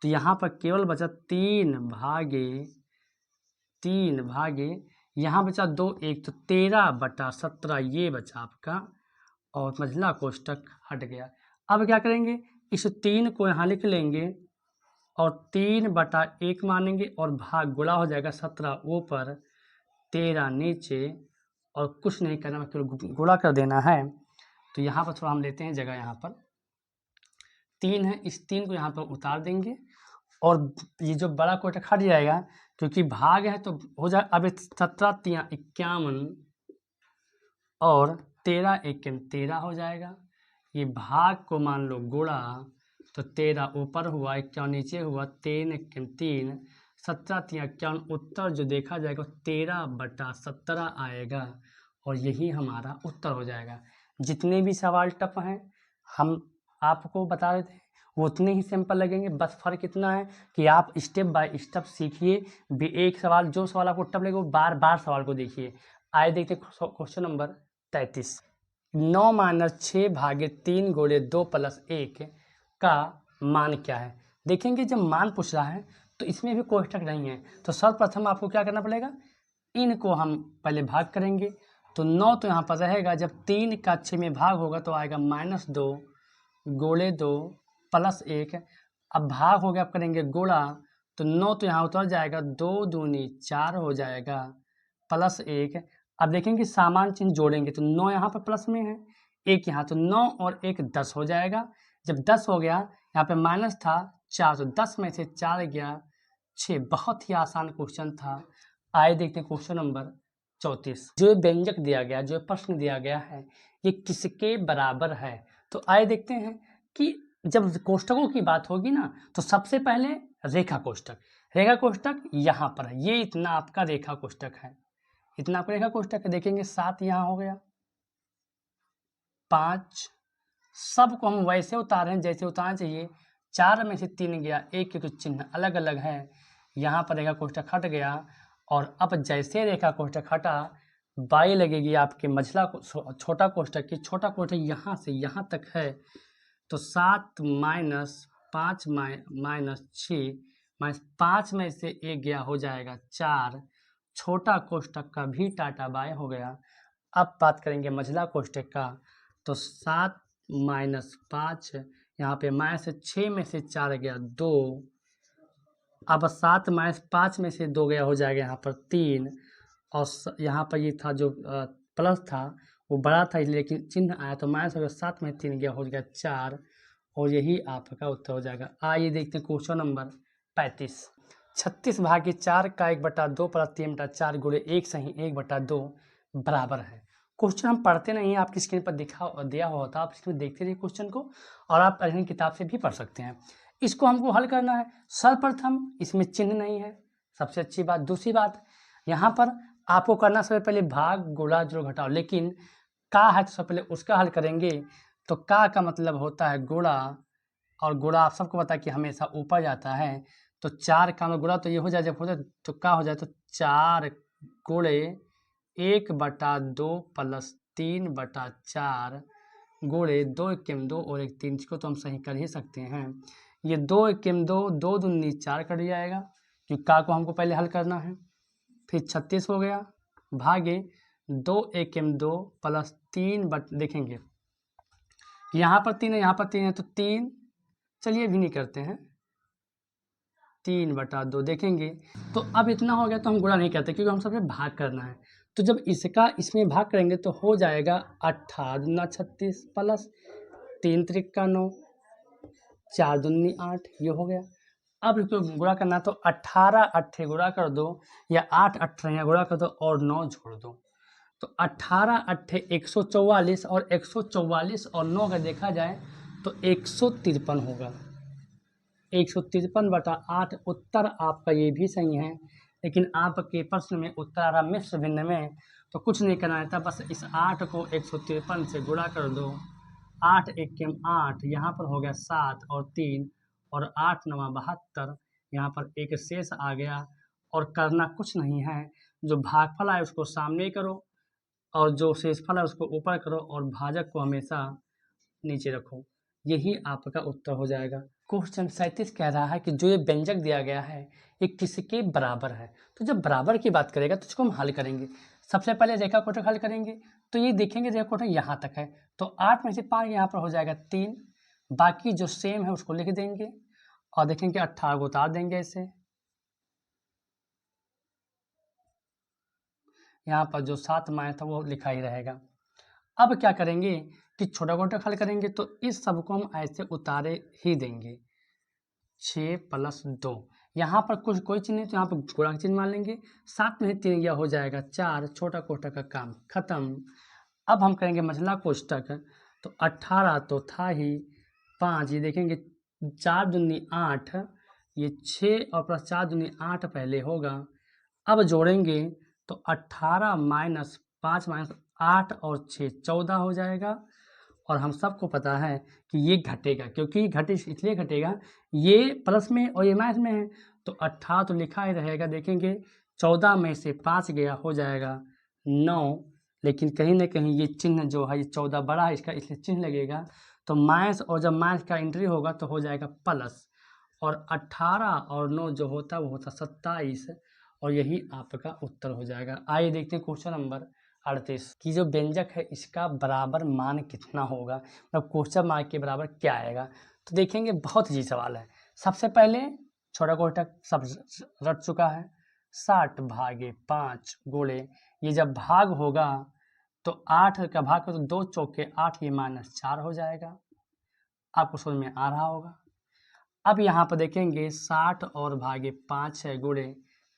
तो यहाँ पर केवल बचा 3 भागे यहाँ बचा 2 1, तो 13 बटा 17 ये बचा आपका, और मंझला कोष्टक हट गया। अब क्या करेंगे, इस 3 को यहाँ लिख लेंगे और 3 बटा 1 मानेंगे, और भाग गुणा हो जाएगा, 17 ऊपर 13 नीचे, और कुछ नहीं करना, केवल गुणा कर देना है। तो यहाँ पर थोड़ा हम लेते हैं जगह, यहाँ पर 3 है, इस 3 को यहाँ पर उतार देंगे, और ये जो बड़ा कोष्टक हट जाएगा क्योंकि भाग है तो हो जाए। अब 17 3 51 और 13 1 13 हो जाएगा। ये भाग को मान लो गुणा, तो 13 ऊपर हुआ 51 नीचे हुआ, 3 1 3 17 3 51। उत्तर जो देखा जाएगा 13 बटा 17 आएगा, और यही हमारा उत्तर हो जाएगा। जितने भी सवाल टफ हैं हम आपको बता देते हैं, वो उतने ही सिंपल लगेंगे। बस फ़र्क इतना है कि आप स्टेप बाय स्टेप सीखिए। एक सवाल, जो सवाल आपको टफ लगे वो बार बार सवाल को देखिए। आइए देखते हैं क्वेश्चन नंबर 33। 9 माइनस 6 भागे 3 गुणे 2 प्लस 1 का मान क्या है। देखेंगे जब मान पूछ रहा है तो इसमें भी कोष्टक नहीं है, तो सर्वप्रथम आपको क्या करना पड़ेगा, इनको हम पहले भाग करेंगे। तो 9 तो यहाँ पर रहेगा, जब 3 का 6 में भाग होगा तो आएगा -2 गुणे 2 प्लस 1। अब भाग हो गया, आप करेंगे गुणा, तो 9 तो यहाँ उतर जाएगा, 2 दूनी 4 हो जाएगा, प्लस 1। अब देखेंगे सामान चिन्ह जोड़ेंगे तो 9 यहाँ पर प्लस में है, 1 यहाँ, तो 9 और 1 10 हो जाएगा। जब 10 हो गया, यहाँ पे माइनस था 4, तो 10 में से 4 गया 6। बहुत ही आसान क्वेश्चन था। आइए देखते हैं क्वेश्चन नंबर 34। जो व्यंजक दिया गया, जो प्रश्न दिया गया है, ये किसके बराबर है। तो आइए देखते हैं कि जब कोष्टकों की बात होगी ना तो सबसे पहले रेखा कोष्टक। रेखा कोष्टक यहाँ पर है, ये इतना आपका रेखा कोष्टक है, इतना आपका रेखा कोष्टक है। देखेंगे 7 यहाँ हो गया, 5, सबको हम वैसे उतारे हैं जैसे उतारना चाहिए। 4 में से 3 गया, 1 के कुछ चिन्ह अलग अलग है, यहाँ पर रेखा कोष्टक हट गया। और अब जैसे रेखा कोष्टक हटा, बाई लगेगी आपके मंझला छोटा कोष्टक की। छोटा कोष्टक यहाँ से यहाँ तक है, तो 7 माइनस 5 माइनस 6 माइनस 5 में से 1 गया, हो जाएगा 4। छोटा कोष्टक का भी टाटा बाय हो गया। अब बात करेंगे मंझला कोष्टक का, तो 7 माइनस 5 यहाँ पे माइनस 6 में से 4 गया 2, अब 7 माइनस 5 में से 2 गया, हो जाएगा यहाँ पर 3, और यहाँ पर ये था जो प्लस था वो बड़ा था लेकिन चिन्ह आया तो माइनस हो गया, 7 में 3 गया, हो गया 4, और यही आपका उत्तर हो जाएगा। आइए देखते हैं क्वेश्चन नंबर 35। 36 भागी 4 का 1/2 प्लस 3/4 गुणे 1 सही 1/2 बराबर है। क्वेश्चन हम पढ़ते नहीं हैं, आपकी स्क्रीन पर दिया हुआ होता है, आप स्क्रीन देखते रहिए क्वेश्चन को, और आप अपनी किताब से भी पढ़ सकते हैं। इसको हमको हल करना है। सर्वप्रथम इसमें चिन्ह नहीं है, सबसे अच्छी बात। दूसरी बात, यहाँ पर आपको करना सबसे पहले भाग गुणा जोड़ घटाओ, लेकिन का है तो सबसे पहले उसका हल करेंगे। तो का मतलब होता है गुणा, और गुणा आप सबको पता है कि हमेशा ऊपर जाता है। तो 4 का में गुणा तो ये हो जाए, जब हो जाए तो का हो जाए, तो 4 गुणे 1/2 प्लस 3/4 गुणे 2 1 2 और 1 3, इसको तो हम सही कर ही सकते हैं। ये 2 1 2 2 दूनी 4 कट जाएगा, क्योंकि का को हमको पहले हल करना है। फिर 36 हो गया भागे 2 1 2 प्लस 3 देखेंगे यहाँ पर 3 है, यहाँ पर 3 है, तो 3, चलिए भी नहीं करते हैं, 3/2 देखेंगे। तो अब इतना हो गया तो हम गुणा नहीं करते, क्योंकि हम सबसे भाग करना है। तो जब इसका इसमें भाग करेंगे तो हो जाएगा 18 दूना 36 प्लस 3 त्रिका 9, 4 दूनी 8, ये हो गया। अब इसको गुणा करना है, तो 18 8 गुणा कर दो, या 8 18 या गुणा कर दो और 9 जोड़ दो। तो 18 8 144, और 144 और 9 अगर देखा जाए तो 153 होगा। 153/8 उत्तर आपका ये भी सही है, लेकिन आपके प्रश्न में उत्तर आ रहा मिश्र भिन्न में, तो कुछ नहीं करना रहता, बस इस 8 को 153 से गुणा कर दो। 8 1 8, यहाँ पर हो गया 7 और 3, और 8 9 72, यहाँ पर एक शेष आ गया। और करना कुछ नहीं है, जो भागफल आए उसको सामने करो, और जो शेषफल है उसको ऊपर करो, और भाजक को हमेशा नीचे रखो, यही आपका उत्तर हो जाएगा। क्वेश्चन 37 कह रहा है कि जो ये व्यंजक दिया गया है ये किसके बराबर है। तो जब बराबर की बात करेगा तो इसको हम हल करेंगे। सबसे पहले रेखा कोटक हल करेंगे, तो ये देखेंगे रेखा कोटक यहाँ तक है, तो 8 में से 5 यहाँ पर हो जाएगा 3, बाकी जो सेम है उसको लिख देंगे, और देखेंगे 18 को उतार देंगे ऐसे, यहाँ पर जो 7 माया था वो लिखा ही रहेगा। अब क्या करेंगे कि छोटा कोटक हल करेंगे, तो इस सब को हम ऐसे उतारे ही देंगे। 6 + 2, यहाँ पर कुछ कोई चिन्ह नहीं, तो यहाँ पर गुणा का चिन्ह मान लेंगे। 7 में 3 यह हो जाएगा 4, छोटा कोष्ठक का काम खत्म। अब हम करेंगे मझला कोष्ठक, तो 18 तो था ही, 5 ये देखेंगे 4 दूनी 8, ये 6 और प्लस 4 दूनी 8 पहले होगा। अब जोड़ेंगे तो 18 माइनस 5 माइनस 8 और 6 14 हो जाएगा। और हम सबको पता है कि ये घटेगा, क्योंकि घटे इसलिए घटेगा, ये प्लस में और ये माइनस में है, तो 18 तो लिखा ही रहेगा। देखेंगे 14 में से 5 गया, हो जाएगा 9, लेकिन कहीं ना कहीं ये चिन्ह जो है ये 14 बड़ा है इसका, इसलिए चिन्ह लगेगा। तो माइनस, और जब माइनस का एंट्री होगा तो हो जाएगा प्लस, और 18 और 9 जो होता है वो होता 27, और यही आपका उत्तर हो जाएगा। आइए देखते हैं क्वेश्चन नंबर 38 की जो व्यंजक है इसका बराबर मान कितना होगा, मतलब क्वेश्चन मार्क के बराबर क्या आएगा। तो देखेंगे बहुत ही सवाल है। सबसे पहले छोटा कोष्ठक सब रट चुका है, 60 भागे 5 गुणे, ये जब भाग होगा तो 8 का भाग तो 2 चौके 8, ये -4 हो जाएगा, आपको समझ में आ रहा होगा। अब यहाँ पर देखेंगे 60 और भागे 5 है गुणे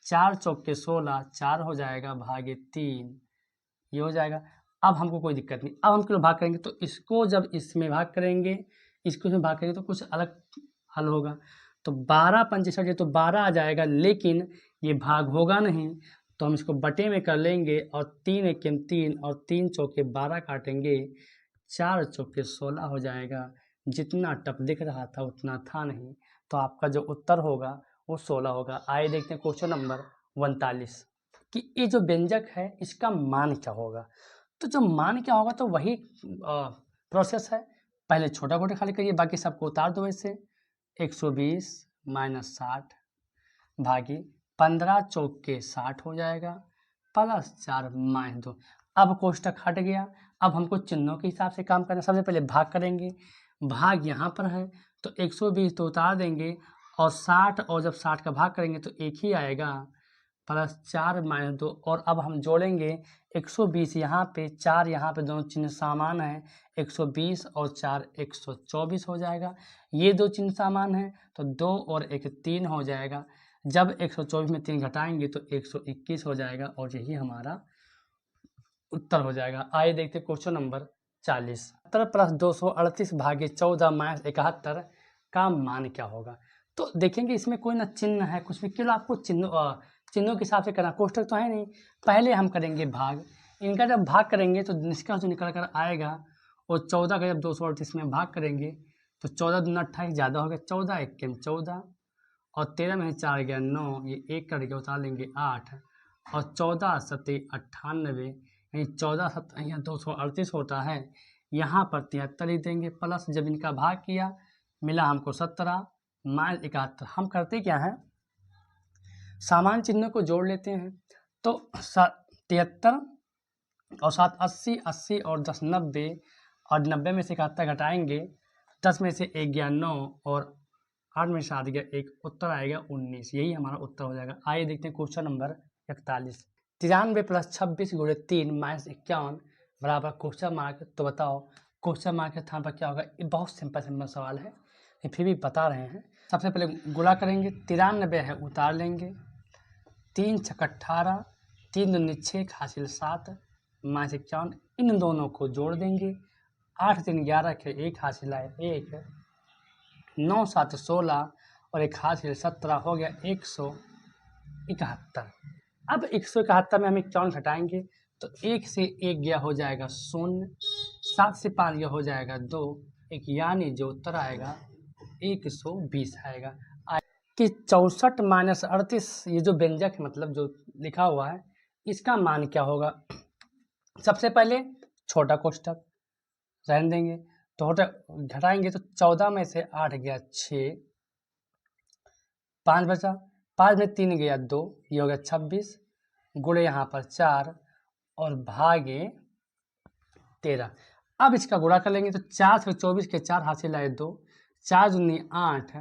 4 चौके 16, 4 हो जाएगा भागे 3, ये हो जाएगा। अब हमको कोई दिक्कत नहीं, अब हम क्यों भाग करेंगे, तो इसको जब इसमें भाग करेंगे, इसको इसमें भाग करेंगे तो कुछ अलग हल होगा। तो 12 पंचे 60, ये तो 12 आ जाएगा, लेकिन ये भाग होगा नहीं, तो हम इसको बटे में कर लेंगे, और 3 एके 3 और 3 चौके 12 काटेंगे, 4 चौके 16 हो जाएगा। जितना टप दिख रहा था उतना था नहीं, तो आपका जो उत्तर होगा वो 16 होगा। आइए देखते हैं क्वेश्चन नंबर 39 कि ये जो व्यंजक है इसका मान क्या होगा। तो जो मान क्या होगा तो वही प्रोसेस है, पहले छोटा कोष्ठक खाली करिए, बाकी सबको उतार दो ऐसे। 120 माइनस 60 भागी 15 चौके 60 हो जाएगा, प्लस 4 -2। अब कोष्ठक हट गया, अब हमको चिन्हों के हिसाब से काम करना। सबसे पहले भाग करेंगे, भाग यहाँ पर है तो 120 तो उतार देंगे और 60, और जब 60 का भाग करेंगे तो एक ही आएगा, प्लस 4 माइनस 2। और अब हम जोड़ेंगे 120 यहाँ पे, 4 यहाँ पे, दोनों चिन्ह समान है, 120 और 4 124 हो जाएगा। ये दो चिन्ह समान है तो 2 और 1 3 हो जाएगा। जब 124 में 3 घटाएंगे तो 121 हो जाएगा और यही हमारा उत्तर हो जाएगा। आइए देखते क्वेश्चन नंबर 40। 70 प्लस 238 भागे 14 माइनस 71 का मान क्या होगा। तो देखेंगे इसमें कोई ना चिन्ह है कुछ भी, केवल आपको चिन्हों के हिसाब से करना, कोष्टक तो है नहीं। पहले हम करेंगे भाग, इनका जब भाग करेंगे तो निष्कर्ष जो निकल कर आएगा, और 14 का जब 238 में भाग करेंगे तो 14 दूना 28 ज़्यादा हो गया, 14 1 14, और 13 में 4 गया 9, ये 1 कट गया, उतार लेंगे 8, और 14 सत्ते 98, यानी 14 7 यहाँ 238 होता है। यहाँ पर 73 ही देंगे, प्लस जब इनका भाग किया मिला हमको 17 माइनस 71। हम करते क्या है, सामान्य चिन्हों को जोड़ लेते हैं। तो 73 और 7 80, 80 और 10 90, और 90 में से 71 घटाएंगे, 10 में से 1 गया 9, और 8 में से 7 गया 1, उत्तर आएगा 19। यही हमारा उत्तर हो जाएगा। आइए देखते हैं क्वेश्चन नंबर 41। 93 प्लस 26 गुणे 3 माइनस 51 बराबर क्वेश्चन मार्क। तो बताओ क्वेश्चन मार्क के स्थान पर क्या होगा। ये बहुत सिंपल सवाल है, ये फिर भी बता रहे हैं। सबसे पहले गुणा करेंगे, 93 है उतार लेंगे, 3 छक्का 18, 3 दूनी 6 हासिल 7 माइनस 51, इन दोनों को जोड़ देंगे, 8 3 11 के 1 हासिल आए 1, 9 7 16 और 1 हासिल 17 हो गया 171। अब 171 में हम 51 घटाएंगे तो 1 से 1 गया हो जाएगा 0, 7 से 5 गया हो जाएगा 2, 1, यानी जो उत्तर आएगा 120 आएगा। कि 64 माइनस 38, ये जो व्यंजक है मतलब जो लिखा हुआ है, इसका मान क्या होगा। सबसे पहले छोटा कोष्टक रहने देंगे, तो घटाएंगे तो 14 में से 8 गया 6, 5 बचा, 5 में 3 गया 2, ये हो गया 26, गुणे यहाँ पर 4 और भागे 13। अब इसका गुणा कर लेंगे तो 4 से 24 के 4 हासिल आए 2, 4 दूनी 8,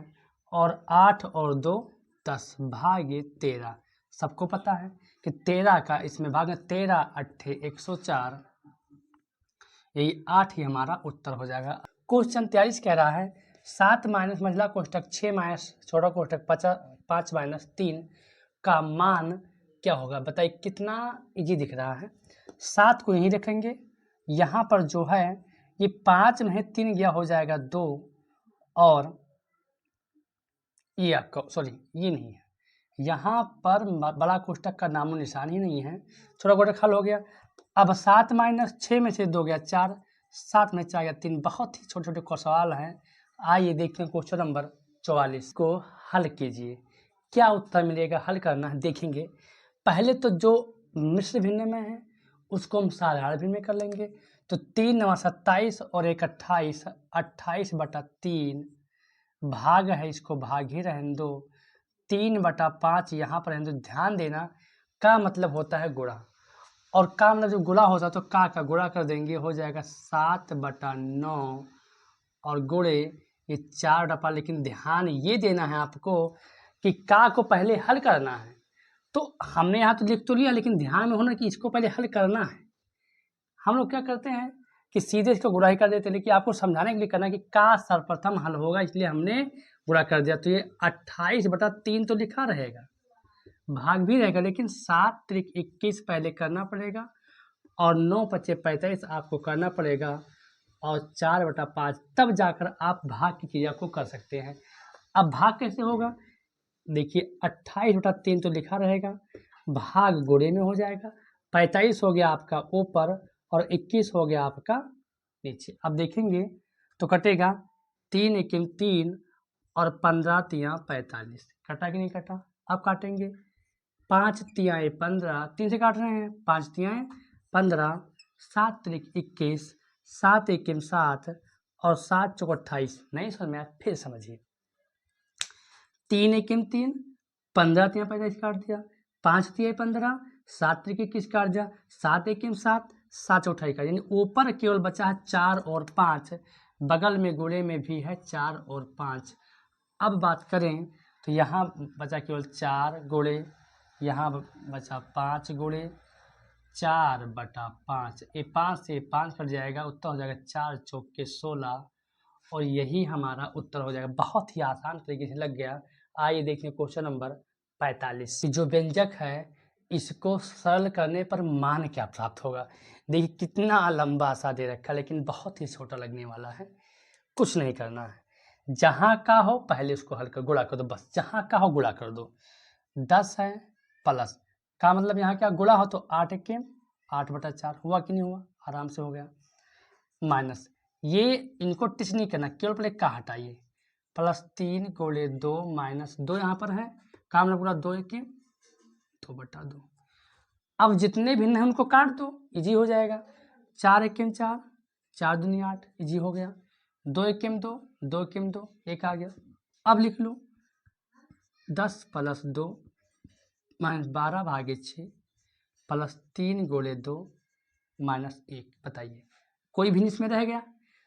और 8 और 2 10 भागे 13। सबको पता है कि 13 का इसमें भाग 13 8 104, यही 8 ही हमारा उत्तर हो जाएगा। क्वेश्चन 43 कह रहा है 7 माइनस महिला कोष्टक 6 माइनस छोटा कोष्टक 5 माइनस 3 का मान क्या होगा। बताइए कितना इजी दिख रहा है। 7 को यहीं रखेंगे, यहाँ पर जो है ये 5 में 3 गया हो जाएगा 2, और ये आपका सॉरी ये नहीं है, यहाँ पर बड़ा कोष्टक का नामो निशान ही नहीं है, छोटा कोष्टक हल हो गया। अब 7 माइनस 6 में से 2 गया 4, 7 में 4 गया 3। बहुत ही छोटे छोटे सवाल हैं। आइए देखते हैं क्वेश्चन नंबर 44 को हल कीजिए, क्या उत्तर मिलेगा। हल करना है, देखेंगे पहले तो जो मिश्र भिन्न में है उसको हम साधारण भिन्न में कर लेंगे। तो 3 9 27 और 1 28, 28/3 भाग है, इसको भाग ही रहने दो, 3/5 यहाँ पर रहने दो। ध्यान देना का मतलब होता है गुणा, और का मतलब जब गुणा होता है तो का गुणा कर देंगे, हो जाएगा 7/9 और गुणे ये 4/5। लेकिन ध्यान ये देना है आपको कि का को पहले हल करना है। तो हमने यहाँ तो लिख तो लिया, लेकिन ध्यान में होना कि इसको पहले हल करना है। हम लोग क्या करते हैं कि सीधे इसको गुणा ही कर देते हैं, लेकिन आपको समझाने के लिए करना है कि का सर्वप्रथम हल होगा, इसलिए हमने गुणा कर दिया। तो ये 28/3 तो लिखा रहेगा, भाग भी रहेगा, लेकिन 7 त्रिक 21 पहले करना पड़ेगा, और 9 पचे 45 आपको करना पड़ेगा, और 4/5 तब जाकर आप भाग की क्रिया को कर सकते हैं। अब भाग कैसे होगा, देखिए 28/3 तो लिखा रहेगा, भाग गुणे में हो जाएगा, 45 हो गया आपका ऊपर और 21 हो गया आपका नीचे। अब देखेंगे तो कटेगा 3 1 3 और 15 3 45, कटा कि नहीं कटा। अब काटेंगे 5 3 15, 3 से काट रहे हैं, 5 3 15, 7 3 21, 7 1 7 और 7 4 28। नहीं समझ में आया फिर समझिए, 3 1 3, 15 3 45 काट दिया, 5 3 15, 7 3 21 काट दिया, 7 1 7, 7 4 28 काट, यानी ऊपर केवल बचा है 4 और 5, बगल में गुणे में भी है 4 और 5। अब बात करें तो यहाँ बचा केवल 4 गुणे, यहाँ बचा 5 गुणे 4/5। ये 5 से 5 कट जाएगा, उत्तर हो जाएगा 4 चौके 16 और यही हमारा उत्तर हो जाएगा। बहुत ही आसान तरीके से लग गया। आइए देखिए क्वेश्चन नंबर 45। जो व्यंजक है इसको सरल करने पर मान क्या प्राप्त होगा। देखिए कितना लंबा सा दे रखा है लेकिन बहुत ही छोटा लगने वाला है। कुछ नहीं करना है, जहाँ का हो पहले उसको हल कर गुणा कर दो, बस जहाँ का हो गुणा कर दो। 10 है प्लस का मतलब यहाँ क्या गुणा हो तो 8 के 8/4 हुआ कि नहीं हुआ, आराम से हो गया। माइनस ये इनको टिच नहीं करना, केवल पहले का हटाइए। +3 गुणे 2 माइनस 2 यहाँ पर है, का मतलब पूरा 2 के 2/2। अब जितने भिन्न हैं उनको काट दो, इजी हो जाएगा। 4 1 4, 4 दूनी 8, इजी हो गया। 2 1 2, 2 1 2, 1 आ गया। अब लिख लो 10 + 2 -12/6 +3 गुणे 2 -1। बताइए कोई भिन्न इसमें रह गया?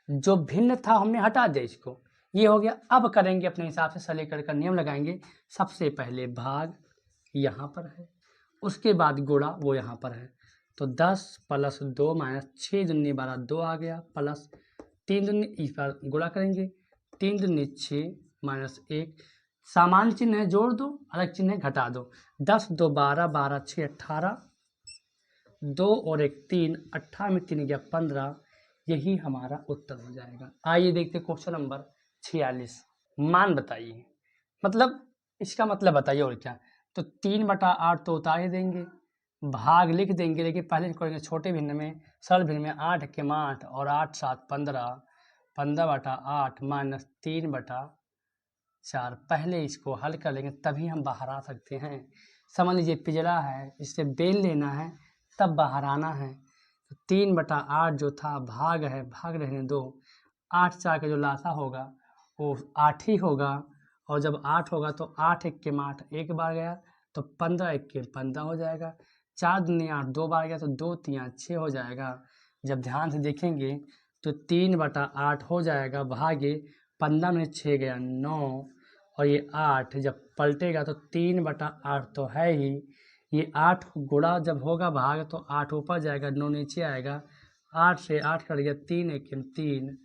जो भिन्न था हमने हटा दिया इसको, ये हो गया। अब करेंगे अपने हिसाब से, सलेकर का नियम लगाएंगे। सबसे पहले भाग यहाँ पर है, उसके बाद गुणा वो यहाँ पर है। तो 10 + 2 -6 दूनी 12, 2 आ गया, प्लस 3 दूनी, इस बार गुणा करेंगे 3 दूनी 6 -1। सामान्य चिन्ह है जोड़ दो, अलग चिन्ह है घटा दो। 10 2 12, 12 6 18, 2 और 1 3, 18 में 3 गया 15। यही हमारा उत्तर हो जाएगा। आइए देखते क्वेश्चन नंबर 46। मान बताइए, मतलब इसका मतलब बताइए और क्या। तो 3/8 तो उतार ही देंगे, भाग लिख देंगे, लेकिन पहले करेंगे छोटे भिन्न में, सरल भिन्न में। 8 के 8 और 8 7 15, 15/8 माइनस 3/4। पहले इसको हल कर लेंगे तभी हम बाहर आ सकते हैं। समझ लीजिए पिजड़ा है, इससे बेल लेना है तब बाहर आना है। तो 3/8 जो था भाग है, भाग रहने दो। 8 4 का जो लासा होगा वो 8 ही होगा, और जब 8 होगा तो 8 1 के 8 एक बार गया, तो 15 1 के 15 हो जाएगा। 4 दूनी 8 दो बार गया, तो 2 3 6 हो जाएगा। जब ध्यान से देखेंगे तो 3/8 हो जाएगा, भागे 15 में 6 गया 9, और ये 8 जब पलटेगा तो 3/8 तो है ही। ये 8 गुणा जब होगा भाग तो 8 ऊपर जाएगा 9 नीचे आएगा। 8 से 8 कट गया, 3 1 3,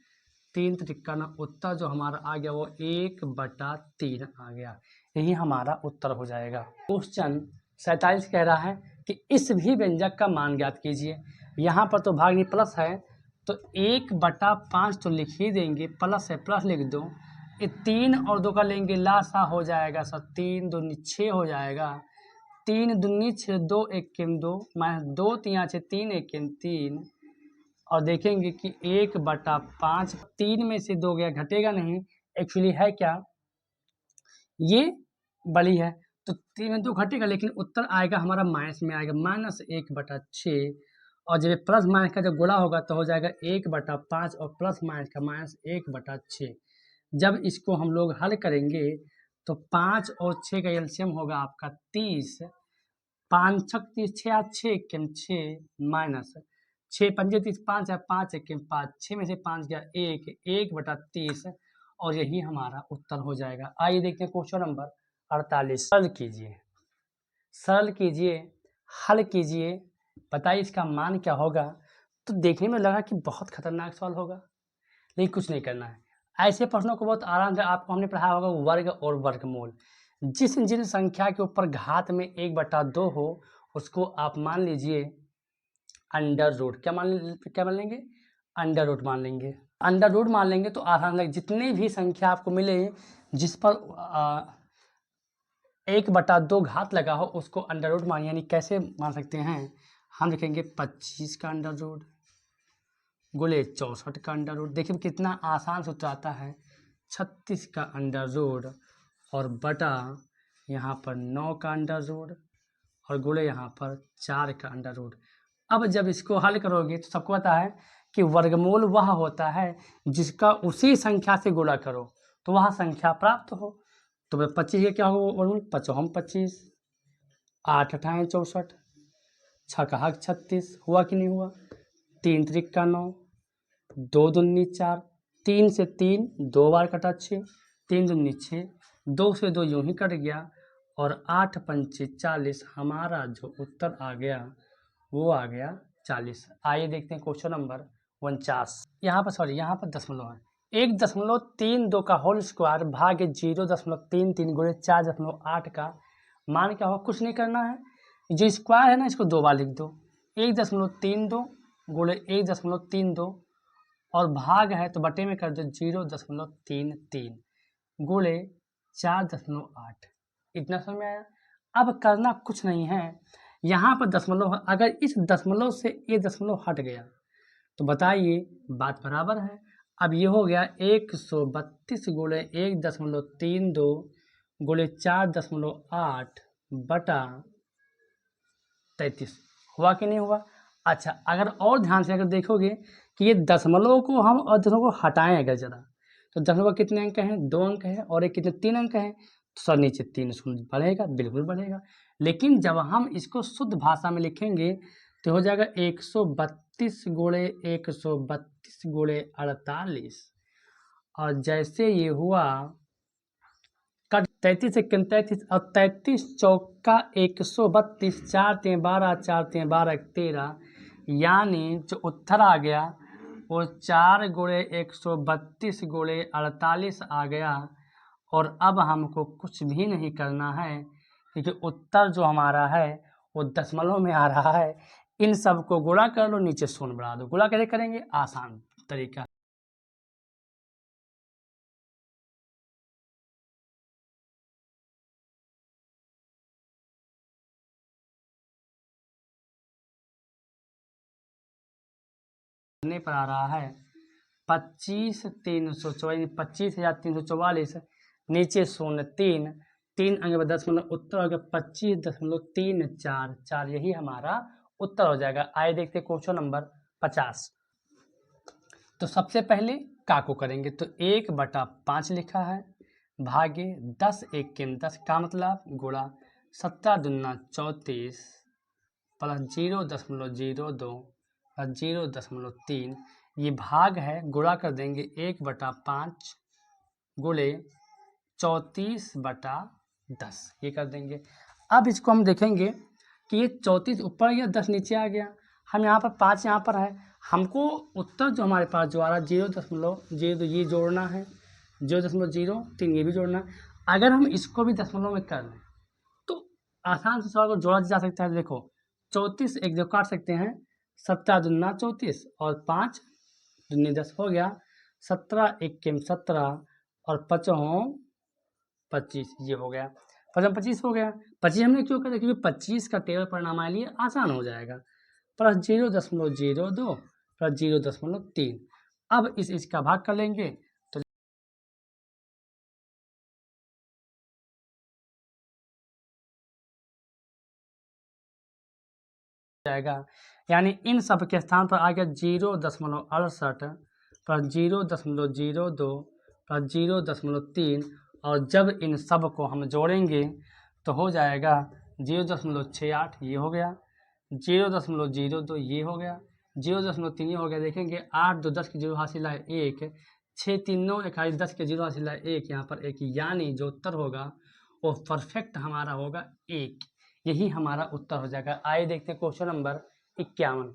3 त्रिका 9। उत्तर जो हमारा आ गया वो 1/3 आ गया। यही हमारा उत्तर हो जाएगा। क्वेश्चन 47 कह रहा है कि इस भी व्यंजक का मान ज्ञात कीजिए। यहाँ पर तो भाग नहीं प्लस है, तो 1/5 तो लिख ही देंगे, प्लस है प्लस लिख दो। ये 3 और 2 का लेंगे लासा हो जाएगा सब, 3 दूनी 6 हो जाएगा। 3 दूनी 6, 2 1 के 2 -2 3 6 3 1 के 3। और देखेंगे कि 1/5, 3 में से 2 गया, घटेगा नहीं। एक्चुअली है क्या, ये बड़ी है तो 3 में 2 घटेगा, लेकिन उत्तर आएगा हमारा माइनस में आएगा, -1/6। और जब प्लस माइनस का जब गुणा होगा तो हो जाएगा 1/5, और प्लस माइनस का -1/6। जब इसको हम लोग हल करेंगे तो 5 और 6 का एलसीएम होगा आपका 30। 5 छक 30, 6 6 1 6 माइनस 6 पंजे 30, 5 है 5 1 5, 6 में से 5 गया 1, 1/30। और यही हमारा उत्तर हो जाएगा। आइए देखते हैं क्वेश्चन नंबर 48। सरल कीजिए, सरल कीजिए, हल कीजिए, बताइए इसका मान क्या होगा। तो देखने में लगा कि बहुत खतरनाक सवाल होगा, लेकिन कुछ नहीं करना है। ऐसे प्रश्नों को बहुत आराम से आपको हमने पढ़ाया होगा, वर्ग और वर्गमूल। जिन संख्या के ऊपर घात में 1/2 हो उसको आप मान लीजिए अंडर रूट। क्या मान लेंगे? अंडर रूट मान लेंगे। अंडर रूट मान लेंगे तो आसान लगे। जितनी भी संख्या आपको मिले जिस पर 1/2 घात लगा हो उसको अंडर रूट मान, यानी कैसे मान सकते हैं, हम लिखेंगे 25 का अंडर रूट गुणे 64 का अंडर रूट। देखिए कितना आसान सूत्र आता है, 36 का अंडर रूट और बटा यहाँ पर 9 का अंडर रूट और गुणे यहाँ पर 4 का अंडर रूट। अब जब इसको हल करोगे तो सबको पता है कि वर्गमूल वह होता है जिसका उसी संख्या से गुणा करो तो वह संख्या प्राप्त हो। तो 25 का क्या होगा वर्गमूल, 5 25, 8 8 64, 6 36 हुआ कि नहीं हुआ, 3 3 9, 2 दूनी 4, 3 से 3 2 बार कटा 6, 3 दूनी 6, 2 से 2 यूं ही कट गया और 8 पंचे 40। हमारा जो उत्तर आ गया वो आ गया 40। आइए देखते हैं क्वेश्चन नंबर 49। यहाँ पर दशमलव है। 1.32 का होल स्क्वायर भाग्य 0.33 गुणे 4.8 का मान क्या होगा, कुछ नहीं करना है। जो स्क्वायर है ना इसको 2 बार लिख दो, 1.32 गुणे 1.32 और भाग है तो बटे में कर दो 0.33 गुणे 4.8। इतना समझ में आया। अब करना कुछ नहीं है, यहाँ पर दशमलव है, अगर इस दशमलव से ये दशमलव हट गया तो बताइए बात बराबर है। अब ये हो गया 132 गुणे 1.32 गुणे 4.8 बटा 33। हुआ कि नहीं हुआ। अच्छा, अगर और ध्यान से अगर देखोगे कि ये दशमलव को हम और दशमलव को हटाएं अगर जरा, तो दशमलव कितने अंक हैं, 2 अंक है और एक कितने 3 अंक हैं, तो सर नीचे 3 शून्य बढ़ेगा, बिल्कुल बढ़ेगा। लेकिन जब हम इसको शुद्ध भाषा में लिखेंगे तो हो जाएगा 132 गुणे 132 गुणे 48 और जैसे ये हुआ कट 33 से 33 और 33 चौका 132, 4 3 12, 4 3 12 13, यानी जो उत्तर आ गया वो 4 गुणे 132 गुणे 48 आ गया। और अब हमको कुछ भी नहीं करना है क्योंकि उत्तर जो हमारा है वो दशमलव में आ रहा है। इन सब को गुणा कर लो, नीचे शून्य बढ़ा दो। गुणा कैसे करेंगे, आसान तरीका। करने पर आ रहा है 25,344, नीचे शून्य 3 अंक पर दशमलव, उत्तर हो गया 25.344। यही हमारा उत्तर हो जाएगा। आइए देखते क्वेश्चन नंबर 50। तो सबसे पहले का को करेंगे तो 1/5 लिखा है भागे 10 1 के 10 का मतलब गुणा 17 दूना 34 प्लस 0.02 और 0.3, ये भाग है, गुणा कर देंगे 1/5 गुणे 34/10, ये कर देंगे। अब इसको हम देखेंगे कि ये 34 ऊपर गया 10 नीचे आ गया, हम यहाँ पर 5 यहाँ पर है, हमको उत्तर जो हमारे पास जो आ रहा 0.0 ये जोड़ना है, 0.03 ये भी जोड़ना है। अगर हम इसको भी दशमलव में कर लें तो आसान से सवाल को जोड़ा जा सकता है। देखो 34 एक जो काट सकते हैं, 17 दूना 34 और 5 दूनी 10 हो गया, 17 1 के 17 और 5 25, ये हो गया 25 हो गया। 25 हमने क्यों करा, क्योंकि 25 का टेबल परिणाम हमारे लिए आसान हो जाएगा। प्लस 0.02 प्लस 0.3, अब इसका भाग कर लेंगे तो जाएगा, यानी इन सब के स्थान पर आ गया 0.68 प्लस 0.02 प्लस 0.3 और जब इन सब को हम जोड़ेंगे तो हो जाएगा 0.68, ये हो गया 0.02, ये हो गया 0.3, ये हो गया। देखेंगे 8 2 10 के 0 हासिल है 1, 6 3 9 21 10 के 0 हासिल है 1, यहाँ पर 1, यानी जो उत्तर होगा वो परफेक्ट हमारा होगा 1। यही हमारा उत्तर हो जाएगा। आइए देखते हैं क्वेश्चन नंबर 51।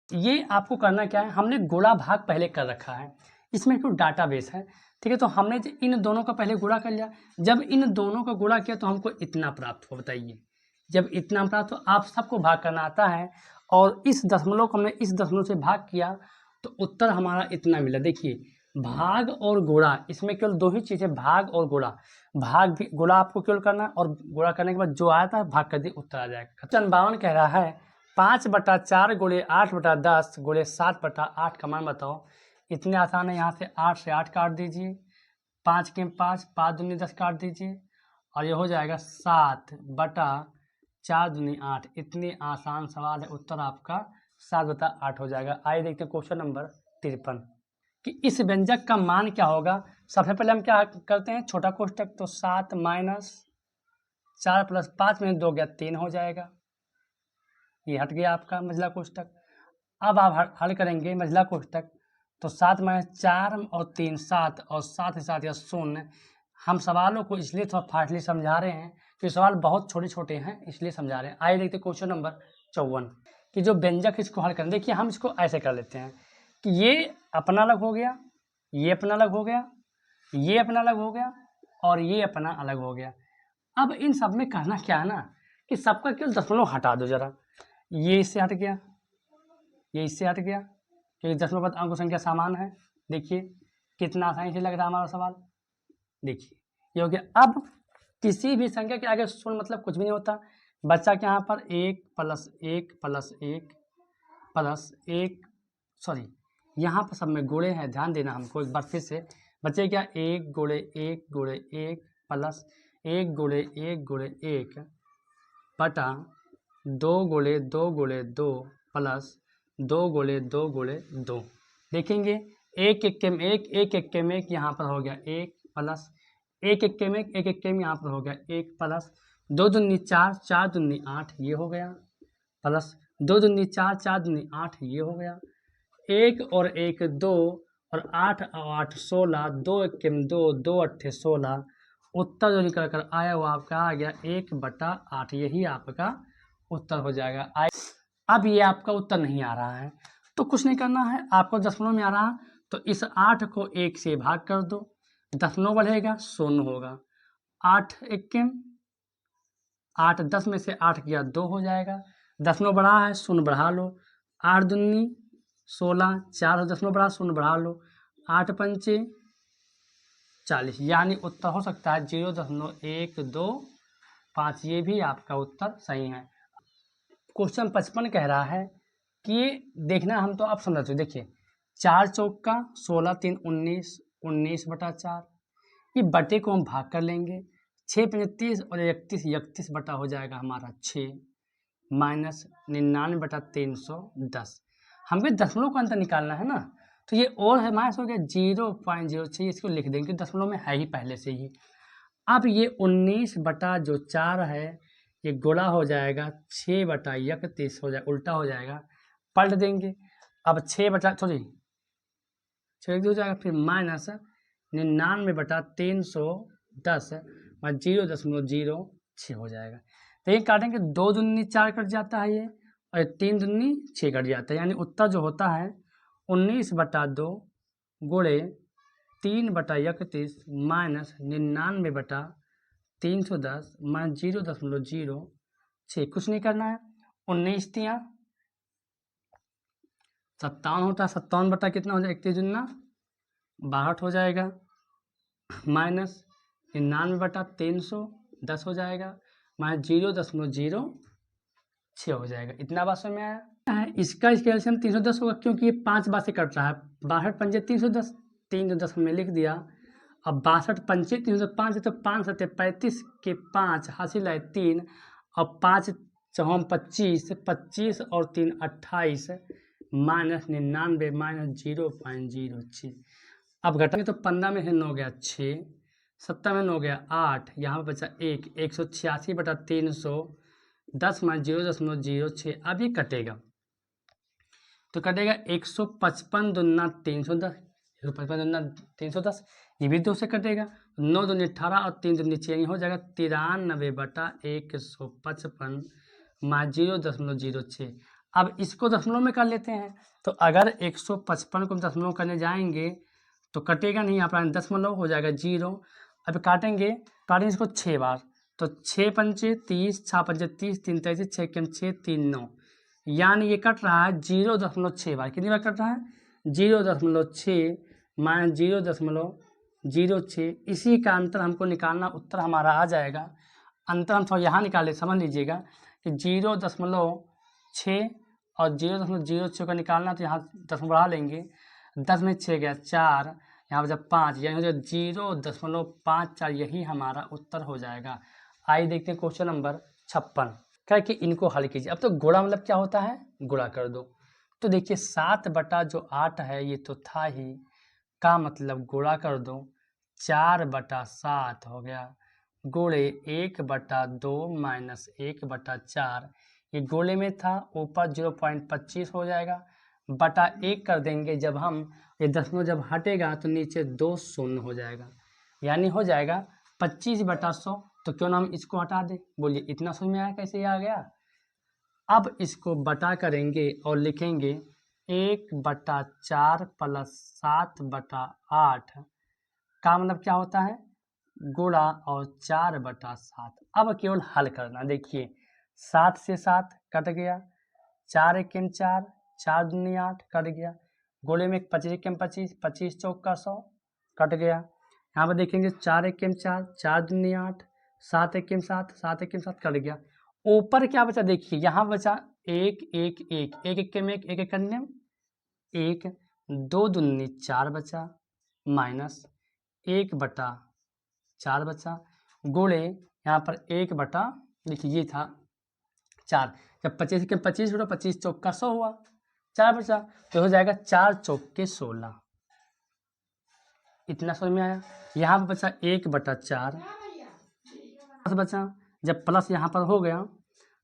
ये आपको करना क्या है, हमने गुणा भाग पहले कर रखा है, इसमें कोई डाटाबेस है, ठीक है। तो हमने इन दोनों का पहले गुणा कर लिया, जब इन दोनों का गुणा किया तो हमको इतना प्राप्त हो। बताइए, जब इतना प्राप्त हो, आप सबको भाग करना आता है और इस दशमलव को हमने इस दशमलव से भाग किया तो उत्तर हमारा इतना मिला। देखिए भाग और गुणा, इसमें केवल 2 ही चीज़ें, भाग और गुणा। भाग भी, गुणा आपको केवल करना है और गुणा करने के बाद जो आया था भाग कर दिए, उत्तर आ जाएगा। 52 कह रहा है 5/4 गुणे 8/10 गुणे 7/8 का मान बताओ। इतने आसान है, यहाँ से 8 से 8 काट दीजिए, 5 के 5 5 दूनी 10 काट दीजिए और ये हो जाएगा 7/4×8। इतनी आसान सवाल है, उत्तर आपका 7/8 हो जाएगा। आइए देखते हैं क्वेश्चन नंबर 53 कि इस व्यंजक का मान क्या होगा। सबसे पहले हम क्या करते हैं, छोटा कोष्टक, तो 7 - 4 + 5 में 2 गया 3 हो जाएगा, ये हट गया आपका मझला कोष्टक। अब आप हल करेंगे मझला कोष्टक, तो 7 - 4 और 3 7, और साथ ही साथ यह 0। हम सवालों को इसलिए थोड़ा फास्टली समझा रहे हैं कि सवाल बहुत छोटे छोटे हैं, इसलिए समझा रहे हैं। आइए देखते हैं क्वेश्चन नंबर 54 कि जो व्यंजक इसको हल करें। देखिए हम इसको ऐसे कर लेते हैं कि ये अपना अलग हो गया, ये अपना अलग हो गया, ये अपना अलग हो गया, और ये अपना अलग हो गया। अब इन सब में कहना क्या है ना कि सबका केवल दशमलव हटा दो जरा। ये इससे हट गया, ये इससे हट गया, क्योंकि दशमलव पद अंक संख्या समान है। देखिए कितना आसानी से लग रहा है हमारा सवाल। देखिए ये हो गया। अब किसी भी संख्या के आगे शून्य मतलब कुछ भी नहीं होता, बच्चा के यहाँ पर 1 + 1 + 1 + 1, सॉरी यहाँ पर सब में गुणे हैं, ध्यान देना हमको एक बार फिर से। बच्चे क्या 1 × 1 × 1 + 1 × 1 × 1 बटा 2 × 2 × 2 + 2 × 2 × 2। देखेंगे 1 1 में 1 1 1 में 1 यहाँ पर हो गया 1 प्लस 1 1 में 1 1 में यहाँ पर हो गया 1 प्लस 2 दूनी 4 4 दूनी 8 ये हो गया, प्लस 2 दूनी 4 4 दूनी 8 ये हो गया, 1 और 1 2 और 8 और 8 16, 2 1 में 2 2 8 16। उत्तर जो निकल कर आया वो आपका आ गया 1/8, यही आपका उत्तर हो जाएगा। अब ये आपका उत्तर नहीं आ रहा है तो कुछ नहीं करना है, आपको दशमलव में आ रहा है तो इस 8 को 1 से भाग कर दो, दशमलव बढ़ेगा 0 होगा। 8 1 8 10 में से 8 गया 2 हो जाएगा, दशमलव बढ़ा है 0 बढ़ा लो, 8 दूनी 16, 4 दशमलव बढ़ा 0 बढ़ा लो, 8 पंचे 40, यानी उत्तर हो सकता है 0.125। ये भी आपका उत्तर सही है। क्वेश्चन 55 कह रहा है कि देखना, हम तो आप समझ रहे, देखिए 4 चौका 16 3 19, 19/4। ये बटे को हम भाग कर लेंगे, 6 पंजे 30 और 31, 31 बटा हो जाएगा हमारा 6 माइनस 99/310। हमें दशमलव का अंतर निकालना है ना, तो ये और है माइनस हो गया 0.06, इसको लिख देंगे, दशमलव में है ही पहले से ही। अब ये 19/4 है, ये गुणा हो जाएगा 6/31 हो जाएगा, उल्टा हो जाएगा, पलट देंगे। अब 6 हो जाएगा, फिर माइनस 99/310 और 0.06 हो जाएगा। तो ये काटेंगे, 2 दूनी 4 कट जाता है ये, और 3 दूनी 6 कट जाता है, यानी उत्तर जो होता है 19/2 गुणे 3/31 माइनस 99/310 माइनस 0.06। कुछ नहीं करना है, 19 तियाँ 57 होता है, 57 बटा कितना हो जाएगा 31 दूना 62 हो जाएगा, माइनस 99/310 हो जाएगा, माइनस 0.06 हो जाएगा। इतना बात समझ में आया है। इसका एलसीएम 310 होगा, क्योंकि ये 5 बार से कट रहा है, 62 पंजे 310, 310 में लिख दिया। अब 62 पंजे 305 है, तो 5 7 35 के 5 हासिल है 3, और 5 चौम 25, 25 और 3 28 माइनस 99 माइनस 0.06। अब घटाएंगे तो 15 में से 9 गया 6, 17 में 9 गया 8, यहाँ पर बचा 1, 186/310 माइनस 0.06। अब ये कटेगा तो कटेगा 155 दूना 310, 155 दूना 310, ये भी 2 से कटेगा, 9 दूनी 18 और 3 दूनी 6, हो जाएगा 93/155 माइनस 0.06। अब इसको दशमलव में कर लेते हैं, तो अगर 155 को दशमलव करने जाएंगे तो कटेगा नहीं, यहाँ पर दशमलव हो जाएगा 0। अब काटेंगे इसको 6 बार, तो 6 पंचे 30, 6 पंचे 30, 3 33, 6 के 6 3 9, यानी ये कट रहा है 0.6 बार। कितनी बार कट रहा है 0.6 माइनस 0.06। इसी का अंतर हमको निकालना, उत्तर हमारा आ जाएगा। अंतर हम थोड़ा यहाँ निकाले, समझ लीजिएगा कि 0.6 और 0.06 का निकालना, तो यहाँ 10 बढ़ा लेंगे, 10 में 6 गया 4, यहाँ पर जब 5 यानी जो 0.54 यही हमारा उत्तर हो जाएगा। आइए देखते हैं क्वेश्चन नंबर 56। क्या कि इनको हल कीजिए। अब तो गुणा मतलब क्या होता है, गुणा कर दो। तो देखिए 7/8 है, ये तो था ही, का मतलब गुणा कर दो, 4/7 हो गया, गुणे 1/2 माइनस 1/4, ये गोले में था, ऊपर 0.25 हो जाएगा, बटा 1 कर देंगे। जब हम ये दशमलव जब हटेगा तो नीचे 2 शून्य हो जाएगा, यानी हो जाएगा 25/100। तो क्यों ना हम इसको हटा दें, बोलिए इतना समझ में आया कैसे ये आ गया। अब इसको बटा करेंगे और लिखेंगे 1/4 प्लस 7/8 का मतलब क्या होता है, गुणा और 4/7। अब केवल हल करना, देखिए 7 से 7 कट गया, 4 एकम 4, 4 दूनी 8 कट गया, गोले में 25 एकम 25, 25 चौका 100 कट गया। यहाँ पर देखेंगे 4 एकम 4, 4 दूनी 8, 7 एकम 7, 7 एकम 7 कट गया। ऊपर क्या बचा, देखिए यहाँ बचा 1 1 1, 1 एकम 1, 1 एकम 1, 2 दूनी 4 बचा, माइनस 1/4 बचा, गुणे यहाँ पर 1 देखिए ये था 4, जब 25 के 25 हुआ, 25 चौका 100 हुआ, 4 बचा, तो हो जाएगा 4 चौके 16। इतना समझ में आया। यहाँ पर बचा 1/4 बचा, जब प्लस यहाँ पर हो गया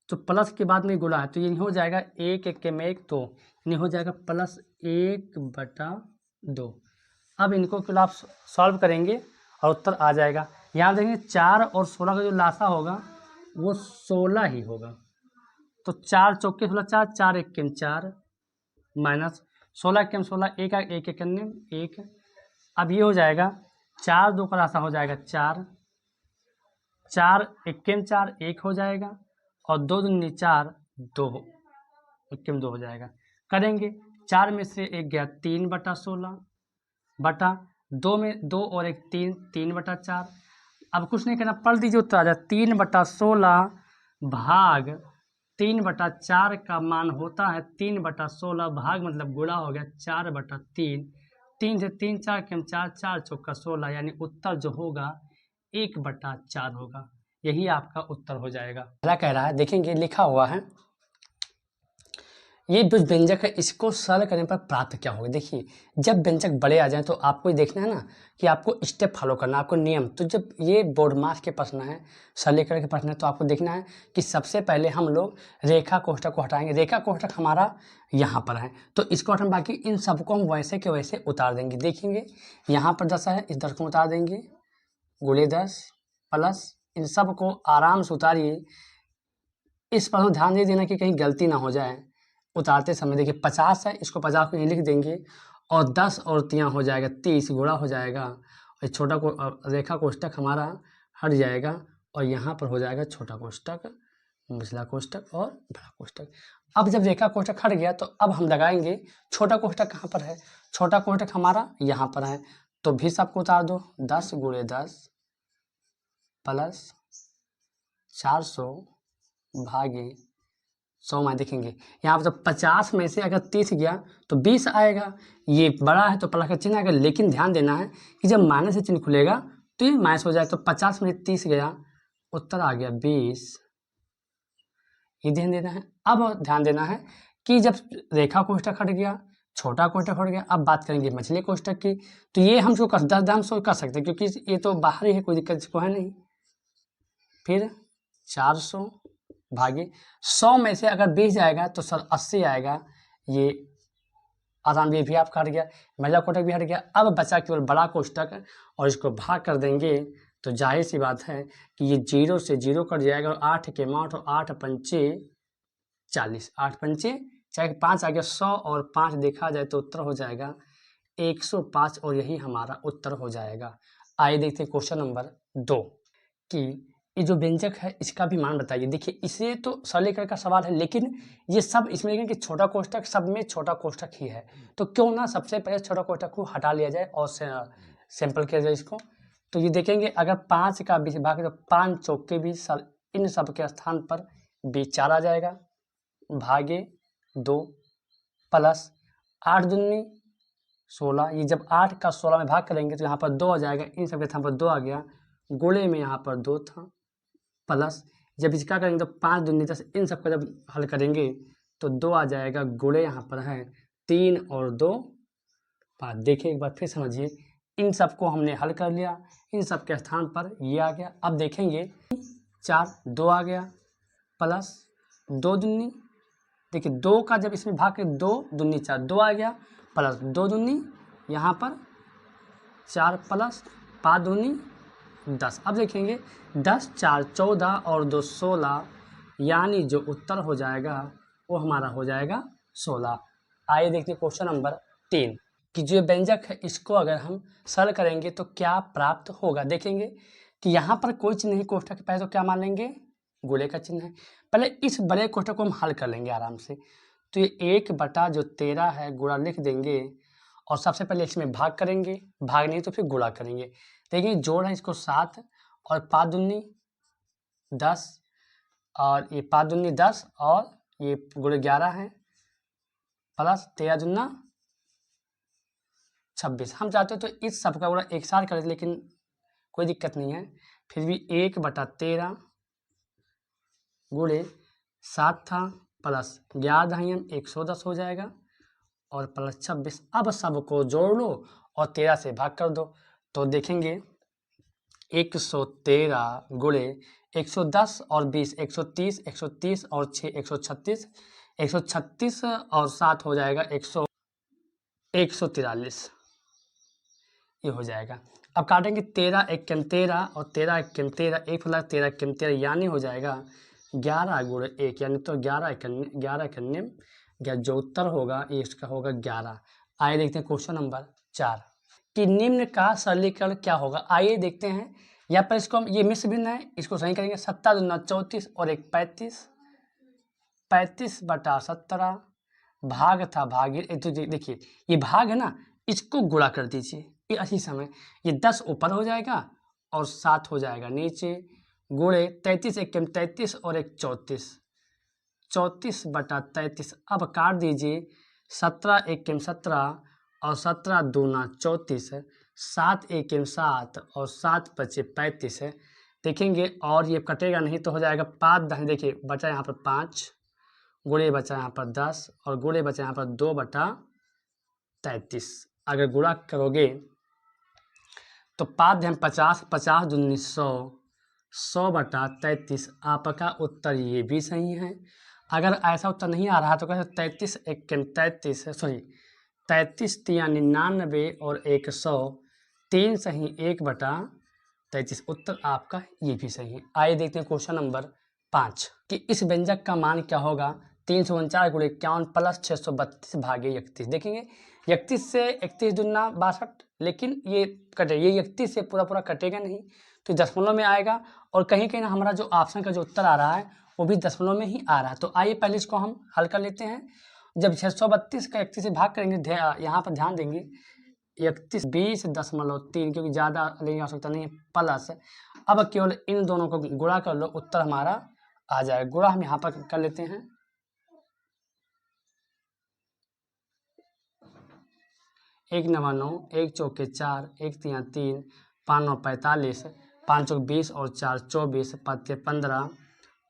तो प्लस के बाद में गुणा है, तो ये हो जाएगा 1 1 में 1 2, यानी हो जाएगा प्लस 1/2। अब इनको केवल आप सॉल्व करेंगे और उत्तर आ जाएगा। यहाँ देखेंगे 4 और 16 का जो लासा होगा वो 16 ही होगा। तो 4 चौके 16, 4 4 एकम 4 माइनस 16 एकम 16, 1 1 एकम 1। अब ये हो जाएगा 4 2 का लासा हो जाएगा 4, 4 एकम 4 1 हो जाएगा, और 2 दूनी 4 2 एकम 2 हो जाएगा। करेंगे 4 में से 1 गया 3/16 बटा 2 में 2 और 1 3, 3/4। अब कुछ नहीं करना, पढ़ दीजिए उत्तर आ जाए 3/16 भाग 3/4 का मान होता है 3/16 भाग मतलब गुणा हो गया 4/3, 3 से 3 4 के 4, 4 चौका 16, यानी उत्तर जो होगा 1/4 होगा। यही आपका उत्तर हो जाएगा। क्या कह रहा है, देखेंगे लिखा हुआ है, ये जो व्यंजक है इसको सरल करने पर प्राप्त क्या होगा। देखिए जब व्यंजक बड़े आ जाएं तो आपको देखना है ना कि आपको स्टेप फॉलो करना, आपको नियम। तो जब ये बोर्ड मार्क्स के प्रश्न है, सरलीकरण के प्रश्न है, तो आपको देखना है कि सबसे पहले हम लोग रेखा कोष्ठक को हटाएंगे। रेखा कोष्ठक हमारा यहाँ पर है, तो इसको हटाएं, बाकी इन सबको हम वैसे के वैसे उतार देंगे। देखेंगे यहाँ पर 10 है, इस 10 को उतार देंगे, गुणे 10 प्लस इन सब को आराम से उतारिए। इस पर ध्यान दे देना कि कहीं गलती ना हो जाए उतारते समय। देखिए 50 है, इसको 50 को यहीं लिख देंगे, और 10 और 3 हो जाएगा 30, गुणा हो जाएगा, और छोटा को रेखा कोष्ठक हमारा हट जाएगा, और यहाँ पर हो जाएगा छोटा कोष्ठक, निचला कोष्ठक और बड़ा कोष्ठक। अब जब रेखा कोष्ठक हट गया तो अब हम लगाएंगे छोटा कोष्ठक। कहाँ पर है, छोटा कोष्ठक हमारा यहाँ पर है, तो भी सबको उतार दो, 10 गुणे 10 प्लस 400 भागे 100 में। देखेंगे यहाँ पर तो 50 में से अगर 30 गया तो 20 आएगा, ये बड़ा है तो प्लस का चिन्ह आएगा, लेकिन ध्यान देना है कि जब माइनस से चिन्ह खुलेगा तो ये माइनस हो जाए। तो 50 में 30 गया, उत्तर आ गया 20। ये ध्यान देना है। अब ध्यान देना है कि जब रेखा कोष्ठक हट गया, छोटा कोष्ठक हट गया, अब बात करेंगे मछली कोष्ठक की। तो ये हम जो 10 हम सो कर सकते हैं क्योंकि ये तो बाहर ही है, कोई दिक्कत इसको है नहीं। फिर 400 भागे 100 में से अगर 20 जाएगा तो सर 80 आएगा, ये आराम ये भी आपका हट गया, महिला कोष्ठक भी हट गया। अब बचा केवल बड़ा कोष्ठक, और इसको भाग कर देंगे तो जाहिर सी बात है कि ये 0 से 0 कट जाएगा, और 8 के 8 और 8 पंचे 40, 8 पंचे चाहे 5 आ गया, 100 और 5 देखा जाए तो उत्तर हो जाएगा 105, और यही हमारा उत्तर हो जाएगा। आइए देखते हैं क्वेश्चन नंबर 2 कि ये जो व्यंजक है इसका भी मान बताइए। देखिए इसे तो सरलीकरण का सवाल है, लेकिन ये सब इसमें देखें कि छोटा कोष्ठक सब में छोटा कोष्ठक ही है, तो क्यों ना सबसे पहले छोटा कोष्ठक को हटा लिया जाए और सैंपल किया जाए इसको। तो ये देखेंगे अगर 5 का 20 भाग तो 5 चौके 20, इन सब के स्थान पर 20 4 आ जाएगा, भागे 2 प्लस 8 दूनी 16। ये जब 8 का 16 में भाग करेंगे तो यहाँ पर 2 आ जाएगा, इन सब के यहाँ पर 2 आ गया, गुणे में यहाँ पर 2 था, प्लस जब इसका करेंगे तो 5 दूनी 10, इन सब का जब हल करेंगे तो 2 आ जाएगा, गुणे यहाँ पर है 3 और 2 5। देखिए एक बार फिर समझिए, इन सबको हमने हल कर लिया, इन सब के स्थान पर ये आ गया। अब देखेंगे 4 2 आ गया, प्लस 2 दूनी, देखिए 2 का जब इसमें भाग के 2 दूनी 4, 2 आ गया, प्लस 2 दूनी यहाँ पर 4, प्लस 5 दूनी 10। अब देखेंगे 10 4 14 और 2 16, यानी जो उत्तर हो जाएगा वो हमारा हो जाएगा 16। आइए देखते हैं क्वेश्चन नंबर 3 कि जो व्यंजक है इसको अगर हम सरल करेंगे तो क्या प्राप्त होगा। देखेंगे कि यहाँ पर कोई चिन्ह नहीं कोष्ठक के पहले, तो क्या मान लेंगे, गुणे का चिन्ह है। पहले इस बड़े कोष्ठक को हम हल कर लेंगे आराम से। तो ये 1/13 है, गुणा लिख देंगे और सबसे पहले इसमें भाग करेंगे, भाग नहीं तो फिर गुणा करेंगे। देखिए जोड़ है इसको 7 और 5 दूनी 10 और ये 5 दूनी 10 और ये गुणे 11 है, प्लस 13 दूना 26। हम चाहते हो तो इस सब का गुणा एक साथ कर देते, लेकिन कोई दिक्कत नहीं है, फिर भी 1/13 गुणे 7 था, प्लस 11 दहाई 110 हो जाएगा और प्लस 26। अब सबको जोड़ लो और 13 से भाग कर दो, तो देखेंगे 113 गुणे 110 और 20 130, 130 और 6 136, 136 और 7 हो जाएगा 143, ये हो जाएगा। अब काटेंगे 13 1 13 और 13 1 13, 1 फला 13 1 13, यानी हो जाएगा 11 गुणे 1, यानी तो 11 11 जो उत्तर होगा ये इसका होगा 11। आइए देखते हैं क्वेश्चन नंबर 4 कि निम्न का सरलीकरण क्या होगा। आइए देखते हैं, यहाँ पर इसको हम ये मिश्र भिन्न है, इसको सही करेंगे। 7 दूना 34 और 1 35, 35/17 भाग था भागित, तो देखिए ये भाग है ना, इसको गुणा कर दीजिए, ये अच्छी समय, ये 10 ऊपर हो जाएगा और 7 हो जाएगा नीचे, गुणे 33 1 33 और 1 34, 34/33। अब काट दीजिए, 17 1 17 और 17 दूना 34, 7 1 7 और 7 बचे 35 है। देखेंगे और ये कटेगा नहीं तो हो जाएगा 5 दहाई, देखिए बचा यहाँ पर 5, गुणे बचा यहाँ पर 10 और गुणे बचा यहाँ पर 2/33। अगर गुणा करोगे तो 5 दहाई 50, 50 दूनी 100, 100/33। आपका उत्तर ये भी सही है। अगर ऐसा उत्तर नहीं आ रहा तो कैसे, 33 1 33, सॉरी 33 3 99 और 100, 3 सही 1/33, उत्तर आपका ये भी सही है। आइए देखते हैं क्वेश्चन नंबर 5 कि इस व्यंजक का मान क्या होगा। 349 गुणे 51 प्लस 632 भागे 31। देखेंगे 31 से 31 दूना 62, लेकिन ये कटे, ये 31 से पूरा कटेगा नहीं, तो दशमलव में आएगा और कहीं कहीं ना हमारा जो ऑप्शन का जो उत्तर आ रहा है वो भी दशमलव में ही आ रहा है। तो आइए पहले इसको हम हल कर लेते हैं। जब 632 का 31 से भाग करेंगे, यहाँ पर ध्यान देंगे 31 20.3, क्योंकि ज़्यादा लेने की आवश्यकता नहीं है, प्लस अब केवल इन दोनों को गुणा कर लो, उत्तर हमारा आ जाएगा। गुणा हम यहाँ पर कर लेते हैं, 1 9 9, 1 चौके 4, 1 3 3, 5 9 45, 5 चौक 20 और 4 24, 5 15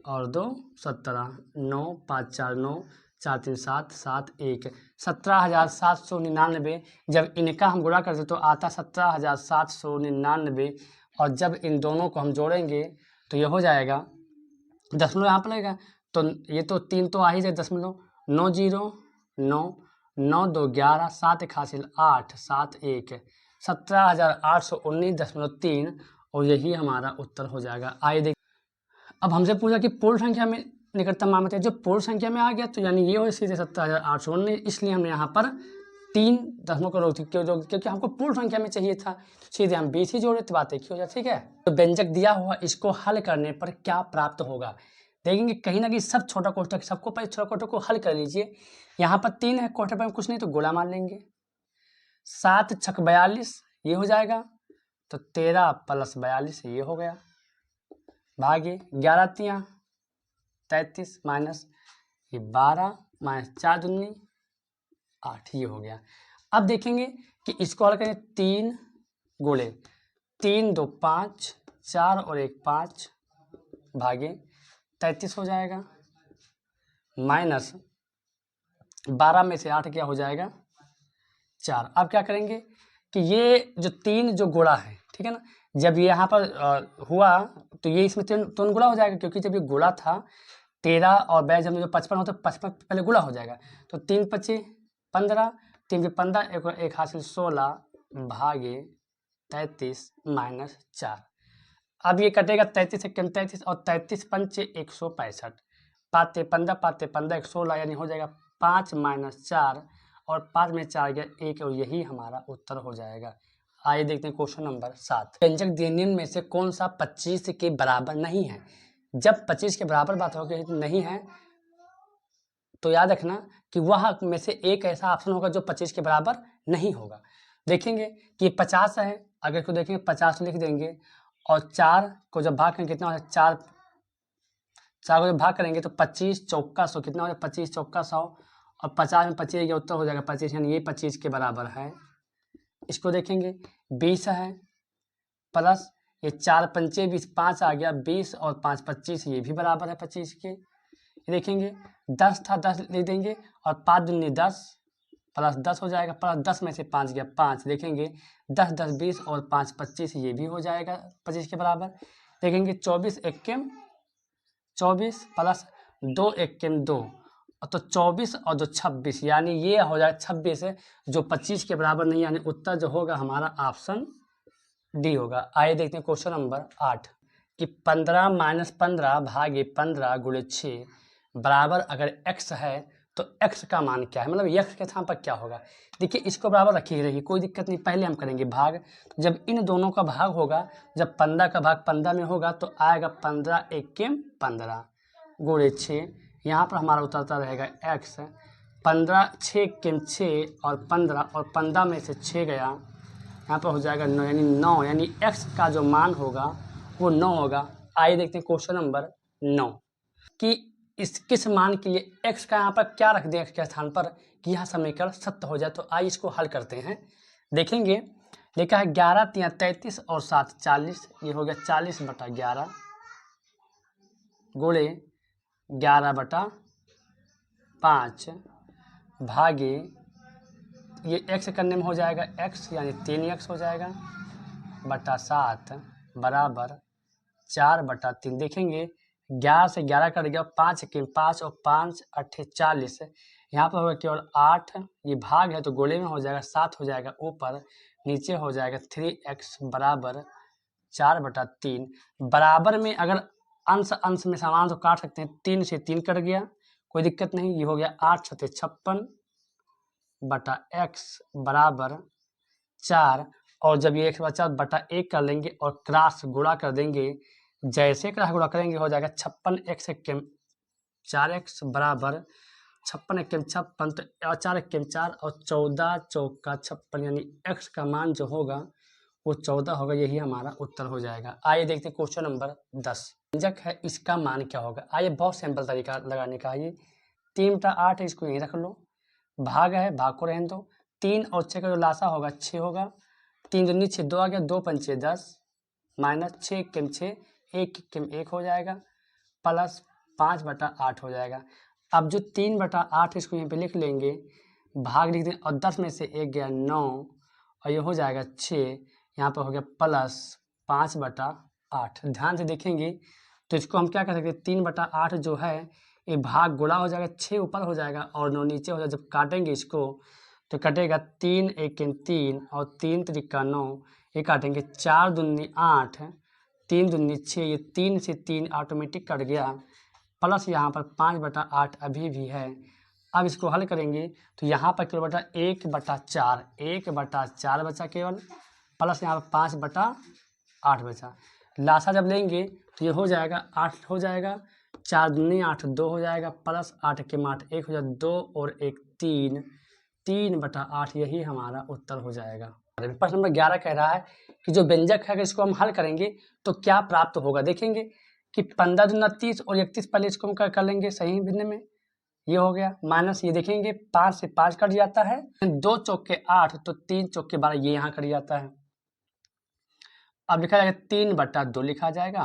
और 2 17, 9 5 4 9, 4 3 7 7 1, 17,799। जब इनका हम गुणा करते तो आता 17,799, और जब इन दोनों को हम जोड़ेंगे तो ये हो जाएगा, दशमलव यहाँ पर लगेगा तो ये तो 3 तो आ ही जाए, दशमलव 9 0 9 9 2 11, 7 1 हासिल 8, 7 1, 17,819.3, और यही हमारा उत्तर हो जाएगा। आइए देख, अब हमसे पूछा कि पूर्ण संख्या में निकटतम मान है, जो पूर्ण संख्या में आ गया तो यानी ये हो सीधे 17,819, इसलिए हमने यहाँ पर 3 दशमलव को रोक दी, क्योंकि हमको पूर्ण संख्या में चाहिए था, तो सीधे हम 20 ही जोड़े तो बात एक ही हो जाए। ठीक है, तो व्यंजक दिया हुआ इसको हल करने पर क्या प्राप्त होगा। देखेंगे कहीं ना कहीं सब छोटा कोष्ठक, सबको पहले छोटा कोष्ठक को हल कर लीजिए। यहाँ पर 3 है, कोष्ठक पर कुछ नहीं तो गुणा मान लेंगे, 7 छक 42 ये हो जाएगा, तो 13 प्लस 42 ये हो गया, भागे 11 3 33 माइनस ये 12 माइनस 4 दूनी 8, ये हो गया। अब देखेंगे कि इसको हल करें, 3 गुणे 3 2 5, 4 और 1 5 भागे 33 हो जाएगा, माइनस 12 में से 8 क्या हो जाएगा 4। अब क्या करेंगे कि ये जो 3 जो गुणा है, ठीक है ना, जब ये यहाँ पर हुआ तो ये इसमें 3 गुणा हो जाएगा, क्योंकि जब ये गुणा था 13 और बैज में जो 55 होता है 55 पहले गुणा हो जाएगा। तो 3 25 15, 3 भी 15, एक हासिल 16 भागे 33 माइनस 4। अब ये कटेगा 33 से 33 और 33 पंचे 165, पाते 15 पाते 15 16 यानी हो जाएगा 5 माइनस 4 और 5 में 4 गया 1 और यही हमारा उत्तर हो जाएगा। आइए देखते हैं क्वेश्चन नंबर 7। व्यंजक निम्न में से कौन सा 25 के बराबर नहीं है। जब 25 के बराबर बात होगी नहीं है तो याद रखना कि वह में से एक ऐसा ऑप्शन होगा जो 25 के बराबर नहीं होगा। देखेंगे कि 50 है, अगर इसको देखेंगे 50 लिख देंगे और 4 को जब भाग करेंगे कितना हो जाएगा 4 को जब भाग करेंगे तो 25 चौका 100 कितना हो जाएगा 25 चौका 100 और 50 में 25 उत्तर हो जाएगा 25, यानी ये 25 के बराबर है। इसको देखेंगे 20 है प्लस ये 4 पंचे 20 5 आ गया 20 और 5 25, ये भी बराबर है 25 के। ये देखेंगे 10 था 10 लिख देंगे और 5 दूनी 10 प्लस 10 हो जाएगा, प्लस 10 में से 5 गया 5, देखेंगे 10 10 20 और 5 25, ये भी हो जाएगा 25 के बराबर। देखेंगे 24 एक्केम 24 प्लस 2 एक्केम 2, तो 24 और जो 26 यानी ये हो जाएगा 26 है जो 25 के बराबर नहीं, यानी उत्तर जो होगा हमारा ऑप्शन डी होगा। आइए देखते हैं क्वेश्चन नंबर 8 कि 15 माइनस 15 भागे 15 गुणे 6 बराबर अगर x है तो x का मान क्या है, मतलब x के स्थान पर क्या होगा। देखिए इसको बराबर रखी रहेगी, कोई दिक्कत नहीं। पहले हम करेंगे भाग, तो जब इन दोनों का भाग होगा, जब 15 का भाग 15 में होगा तो आएगा 15 एक्केम 15 गुणे 6, यहाँ पर हमारा उतरता रहेगा x 15 6 एक्केम 6 और 15 और 15 में से 6 गया, यहाँ पर हो जाएगा 9, यानी 9, यानी x का जो मान होगा वो 9 होगा। आइए देखते हैं क्वेश्चन नंबर 9 कि इस किस मान के लिए x का यहाँ पर क्या रख दें x के स्थान पर कि यह समीकरण सत्य हो जाए। तो आइए इसको हल करते हैं। देखेंगे लिखा है 11 3 33 और 7 40, ये हो गया 40 बटा 11 गुणे 11 बटा 5 भागे ये x करने में हो जाएगा x यानी 3x हो जाएगा बटा 7 बराबर 4 बटा 3। देखेंगे 11 से 11 कट गया 5 के 5 और 5 8 40, यहाँ पर होगा केवल 8, ये भाग है तो गोले में हो जाएगा 7 हो जाएगा ऊपर, नीचे हो जाएगा 3x बराबर 4 बटा 3। बराबर में अगर अंश अंश में समान तो काट सकते हैं, 3 से 3 कट गया कोई दिक्कत नहीं, ये हो गया 8 सते 56 बटा x बराबर 4, और जब ये x बचा बटा 1 कर लेंगे और क्रॉस गुणा कर देंगे, जैसे क्रॉस गुणा करेंगे हो जाएगा 56x एक्केम 4x बराबर 56 एक्केम 56, तो 4 एक्केम 4 और 14 चौका 56, यानी x का मान जो होगा वो 14 होगा, यही हमारा उत्तर हो जाएगा। आइए देखते हैं क्वेश्चन नंबर 10। व्यंजक है इसका मान क्या होगा। आइए बहुत सिंपल तरीका लगाने का है, 3 बटा 8 है इसको यहीं रख लो, भाग है भाग को रहने दो, 3 और 6 का जो लासा होगा 6 होगा, 3 दूनी 6 2 आ गया 2 पंचे 10 माइनस 6 एक्केम 6 1 एक्केम 1 हो जाएगा प्लस 5 बटा 8 हो जाएगा। अब जो 3 बटा 8 इसको यहाँ पे लिख लेंगे, भाग लिख दें और 10 में से 1 गया 9 और ये हो जाएगा 6, यहाँ पर हो गया प्लस 5 बटा 8। ध्यान से देखेंगे तो इसको हम क्या कर सकते हैं, 3 बटा 8 जो है ये भाग गुणा हो जाएगा, 6 ऊपर हो जाएगा और 9 नीचे हो जाएगा। जब काटेंगे इसको तो कटेगा 3 एकेम 3 और 3 त्रिका 9, ये काटेंगे 4 दूनी 8 3 दूनी 6, ये 3 से 3 ऑटोमेटिक कट गया, प्लस यहाँ पर 5 बटा 8 अभी भी है। अब इसको हल करेंगे तो यहाँ पर केवल बटा 1 बटा 4 1 बटा 4 बचा केवल, प्लस यहाँ पर 5 बटा 8 बचा। लासा जब लेंगे तो ये हो जाएगा 8 हो जाएगा, 4 दूनी 8 2 हो जाएगा, प्लस 8 के 8 1 हो जाएगा 2 और 1 3 3 बटा 8, यही हमारा उत्तर हो जाएगा। प्रश्न नंबर 11 कह रहा है कि जो व्यंजक है इसको हम हल करेंगे तो क्या प्राप्त होगा। देखेंगे कि 15 दूना 30 और 31 पहले इसको हम कर लेंगे सही भिन्न में, ये हो गया माइनस, ये देखेंगे 5 से 5 कट जाता है, 2 चौके 8 तो 3 चौके 12, ये यहाँ कट जाता है। अब लिखा जाएगा 3/2 लिखा जाएगा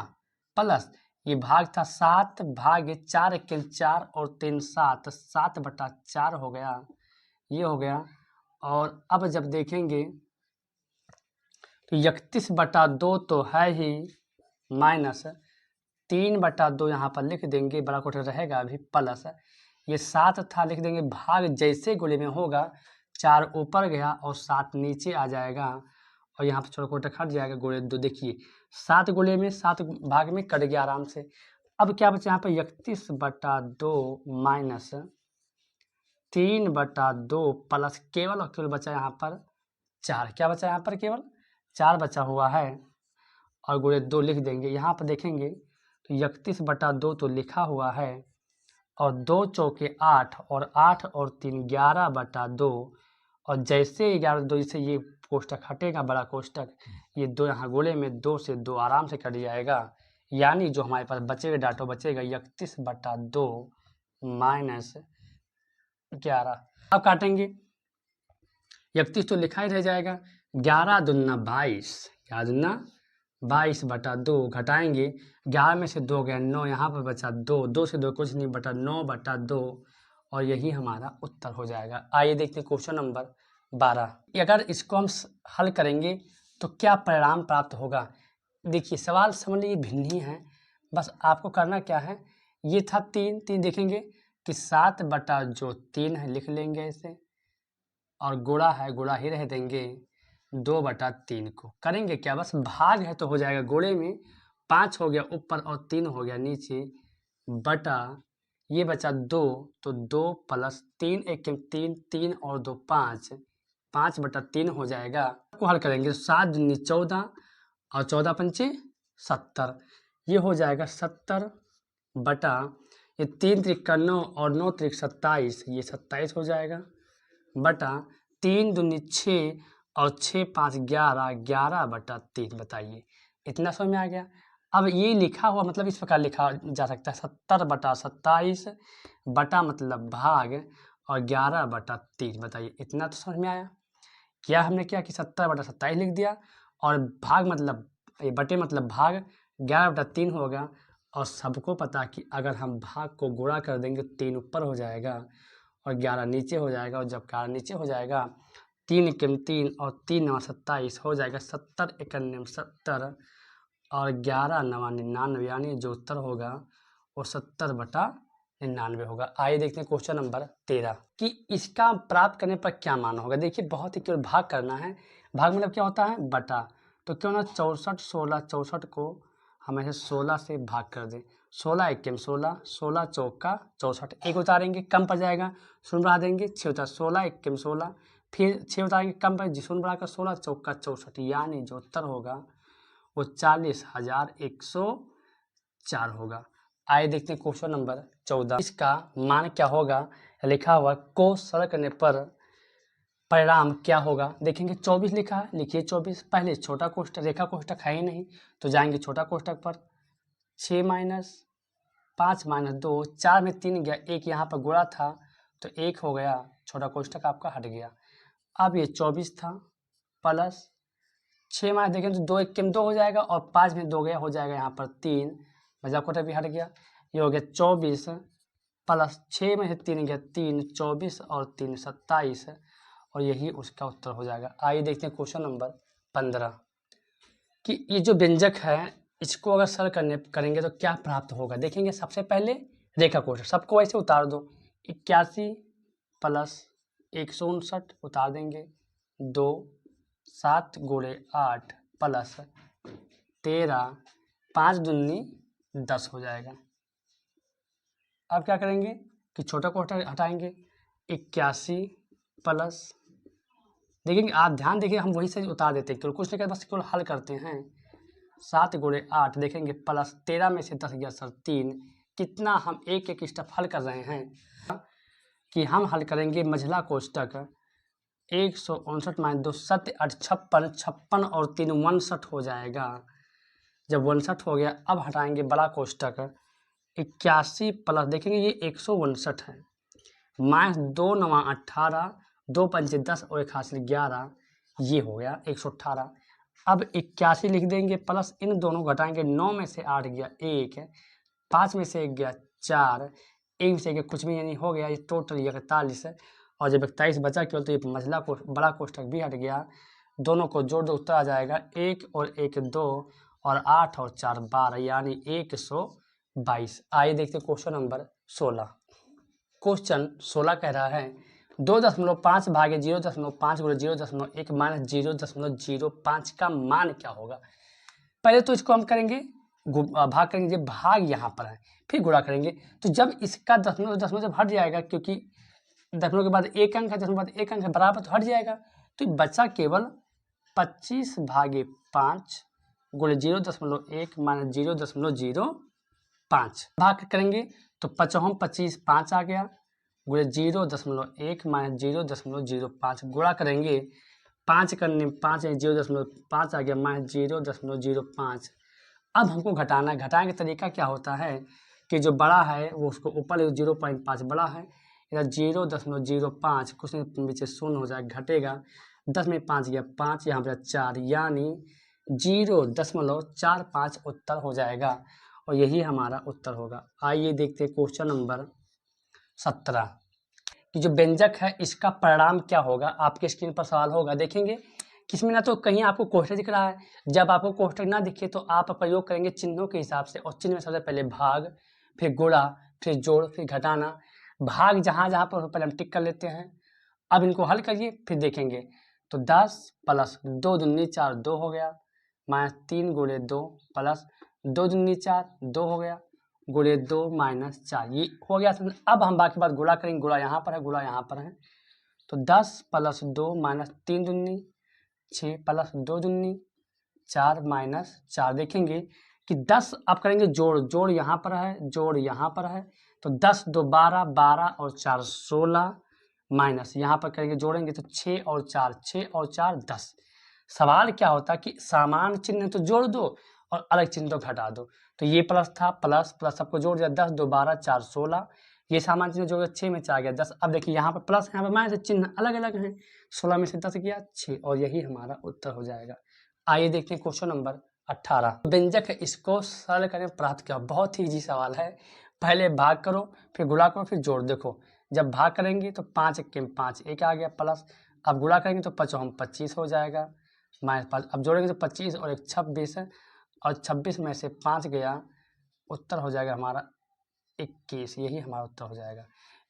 प्लस ये भाग था 7 भागे 4 1 4 और 3 7, 7/4 हो गया, ये हो गया। और अब जब देखेंगे तो 31/2 तो है ही, माइनस 3/2 यहाँ पर लिख देंगे, बड़ा कोठा रहेगा अभी, प्लस ये 7 था लिख देंगे, भाग जैसे गोले में होगा 4 ऊपर गया और 7 नीचे आ जाएगा और यहाँ पर छोटा कोठा हट जाएगा, गोले 2 देखिए 7 गोले में 7 भाग में कट गया आराम से। अब क्या बचा यहाँ पर 31/2 माइनस 3/2 प्लस केवल और केवल बचा यहाँ पर 4, क्या बचा यहाँ पर केवल 4 बचा हुआ है और गुणे 2 लिख देंगे। यहाँ पर देखेंगे तो 31/2 तो लिखा हुआ है और 2 चौके 8 और 8 और 3 11/2 और जैसे 11/2 से ये कोष्टक हटेगा बड़ा कोष्टक, ये 2 यहाँ गोले में 2 से 2 आराम से कट जाएगा, यानी जो हमारे पास बचेगा डाटो बचेगा 31/2 माइनस 11। अब काटेंगे 31 तो लिखा ही रह जाएगा, 11 दूना 22, 11 दूना 22/2 घटाएंगे, 11 में से 2 गया 9, यहाँ पर बचा 2, 2 से 2 कुछ नहीं बटा 9/2 और यही हमारा उत्तर हो जाएगा। आइए देखते हैं क्वेश्चन नंबर 12। अगर इसको हम हल करेंगे तो क्या परिणाम प्राप्त होगा। देखिए सवाल समझ लीजिए भिन्न ही है, बस आपको करना क्या है, ये था 3 देखेंगे कि 7/3 है लिख लेंगे इसे, और गुणा है गुणा ही रह देंगे 2/3 को, करेंगे क्या बस भाग है तो हो जाएगा, गोले में 5 हो गया ऊपर और 3 हो गया नीचे, बटा ये बचा 2 तो 2 प्लस 3 1 3 3 और 2 5, 5/3 हो जाएगा। को हल करेंगे 7 दूनी 14 और 14 पंचे 70, ये हो जाएगा 70 बटा ये 3 त्रिक 9 और 9 त्रिक 27, ये 27 हो जाएगा, बटा 3 दूनी 6 और 6 5 11, 11/3। बताइए इतना समझ में आ गया। अब ये लिखा हुआ मतलब इस प्रकार लिखा जा सकता है 70/27 बटा मतलब भाग और 11/3। बताइए इतना तो समझ में आया। क्या हमने किया कि 70/27 लिख दिया और भाग मतलब ये बटे मतलब भाग 11/3 होगा, और सबको पता कि अगर हम भाग को गुणा कर देंगे 3 ऊपर हो जाएगा और 11 नीचे हो जाएगा, और जब 11 नीचे हो जाएगा 3 एकम 3 और 3 9 27 हो जाएगा 70 91 70 और 11 9 99, यानी जो उत्तर होगा वो 70/99 होगा। आइए देखते हैं क्वेश्चन नंबर 13 कि इसका प्राप्त करने पर क्या मान होगा। देखिए बहुत ही केवल भाग करना है, भाग मतलब क्या होता है बटा, तो क्यों ना 64 16 64 को हम ऐसे 16 से भाग कर दें, 16 एकम 16, 16 चौका 64, एक उतारेंगे कम पड़ जाएगा, शून्य बढ़ा देंगे 6 उतार 16 एकम 16, फिर 6 उतारेंगे कम पड़ शून्य बढ़ाकर 16 चौका 64, यानी जो उत्तर होगा वो 40,104 होगा। आइए देखते हैं क्वेश्चन नंबर 14, इसका मान क्या होगा। लिखा हुआ को सरल करने पर परिणाम क्या होगा। देखेंगे 24 लिखा है, लिखिए 24, पहले छोटा कोष्टक रेखा कोष्टक है ही नहीं तो जाएंगे छोटा कोष्टक पर, 6 माइनस 5 माइनस 2, 4 में 3 गया, एक यहाँ पर गुणा था तो 1 हो गया, छोटा कोष्टक आपका हट गया। अब ये 24 था प्लस 6 माइनस देखें तो 2 1 2 हो जाएगा और 5 में 2 गया हो जाएगा यहाँ पर 3, मजाक कोटा भी हट गया, ये हो गया 24 प्लस 6 में से 3 गया 3, 24 और 3 27 और यही उसका उत्तर हो जाएगा। आइए देखते हैं क्वेश्चन नंबर 15 कि ये जो व्यंजक है इसको अगर सरल करेंगे तो क्या प्राप्त होगा। देखेंगे सबसे पहले रेखा कोष्टक सबको ऐसे उतार दो, 81 प्लस 159 उतार देंगे 2, 7 गुणे 8 प्लस 13, 5 दूनी 10 हो जाएगा। अब क्या करेंगे कि छोटा कोष्टक हटाएंगे, 81 प्लस देखेंगे, आप ध्यान देखिए हम वही से उतार देते हैं, केवल कुछ नहीं करते बस केवल हल करते हैं, 7 गुणे 8 देखेंगे प्लस 13 में से 10 गया सर 3, कितना हम एक एक स्टेप हल कर रहे हैं कि हम हल करेंगे मझला कोष्टक 159 माइनस 2 7 8 56, 56 और 3 59 हो जाएगा। जब 59 हो गया अब हटाएंगे बड़ा कोष्टक 81 प्लस देखेंगे ये 159 है, माइनस 2 9 18, 2 पंचे 10 और 1 हासिल 11, ये हो गया 118। अब 81 लिख देंगे प्लस इन दोनों घटाएंगे, 9 में से 8 गया 1, 5 में से 1 गया 4, 1 में से 1 कुछ भी यानी हो गया, ये टोटल 41 है। और जब 41 बचा केवल तो ये मझला को बड़ा कोष्ठक भी हट गया, दोनों को जोड़ दो उत्तर आ जाएगा 1 और 1 2 और 8 और 4 12 यानी 122। आइए देखते क्वेश्चन नंबर 16। क्वेश्चन 16 कह रहा है 2.5 भागे 0.5 गुणे 0.1 माइनस 0.05 का मान क्या होगा। पहले तो इसको हम करेंगे भाग करेंगे, भाग यहाँ पर है, फिर गुणा करेंगे। तो जब इसका दशमलव जब हट जाएगा, क्योंकि दशमलव के बाद एक अंक है, दशमलव के बाद एक अंक है, बराबर तो हट जाएगा, तो बचा केवल 25/5 गुणे 0.1 माइनस 0.05। भाग करेंगे तो 55 25 5 आ गया, गुणे 0.1 माइनस 0.05 गुणा करेंगे, 5 करने 5 0.5 आ गया माइनस 0.05। अब हमको घटाना, घटाने का तरीका क्या होता है कि जो बड़ा है वो उसको ऊपर 0.5 बड़ा है, इधर 0.05 कुछ नीचे शून्य हो जाएगा, घटेगा, 10 में 5 गया 5, यहाँ पर 4 यानी 0.45 उत्तर हो जाएगा और यही हमारा उत्तर होगा। आइए देखते हैं क्वेश्चन नंबर 17 कि जो व्यंजक है इसका परिणाम क्या होगा। आपके स्क्रीन पर सवाल होगा, देखेंगे किसमें ना तो कहीं आपको कोष्ठक दिख रहा है, जब आपको कोष्ठक ना दिखे तो आप प्रयोग करेंगे चिन्हों के हिसाब से, और चिन्ह में सबसे पहले भाग, फिर गुणा, फिर जोड़, फिर घटाना। भाग जहाँ जहाँ पर पहले हम टिक कर लेते हैं। अब इनको हल करिए फिर देखेंगे। तो 10 प्लस 2 दूनी 4 2 हो गया, माइनस 3 गुणे 2 प्लस 2 दूनी 4 2 हो गया, गुणे 2 माइनस 4 ये हो गया। अब हम बाकी बात गुणा करेंगे, गुणा यहाँ पर है, गुणा यहाँ पर है। तो 10 प्लस 2 माइनस 3 दूनी 6 प्लस 2 दूनी 4 माइनस 4। देखेंगे कि 10 अब करेंगे जोड़, जोड़ यहाँ पर है, जोड़ यहाँ पर है, तो 10 2 12 12 और 4 16 माइनस यहाँ पर करेंगे जोड़ेंगे तो 6 और 4 10। सवाल क्या होता है कि समान चिन्ह तो जोड़ दो और अलग चिन्ह तो घटा दो। तो ये प्लस था, प्लस प्लस सबको जोड़ दिया, 10 2 12 4 16, ये सामान चिन्ह जोड़ 6 में 4 गया 10। अब देखिए यहाँ पर प्लस, यहाँ पर माइनस, चिन्ह अलग अलग हैं, 16 में से 10 गया 6 और यही हमारा उत्तर हो जाएगा। आइए देखते हैं क्वेश्चन नंबर 18। व्यंजक है इसको सरल करें प्राप्त क्या। बहुत ही इजी सवाल है, पहले भाग करो, फिर गुणा करो, फिर जोड़। देखो जब भाग करेंगे तो 5 1 5 1 आ गया प्लस, अब गुणा करेंगे तो 55 25 हो जाएगा माइनस 5, अब जोड़ेंगे तो 25 और 1 26 है, और 26 में से 5 गया, उत्तर हो जाएगा हमारा 21, यही हमारा उत्तर हो जाएगा।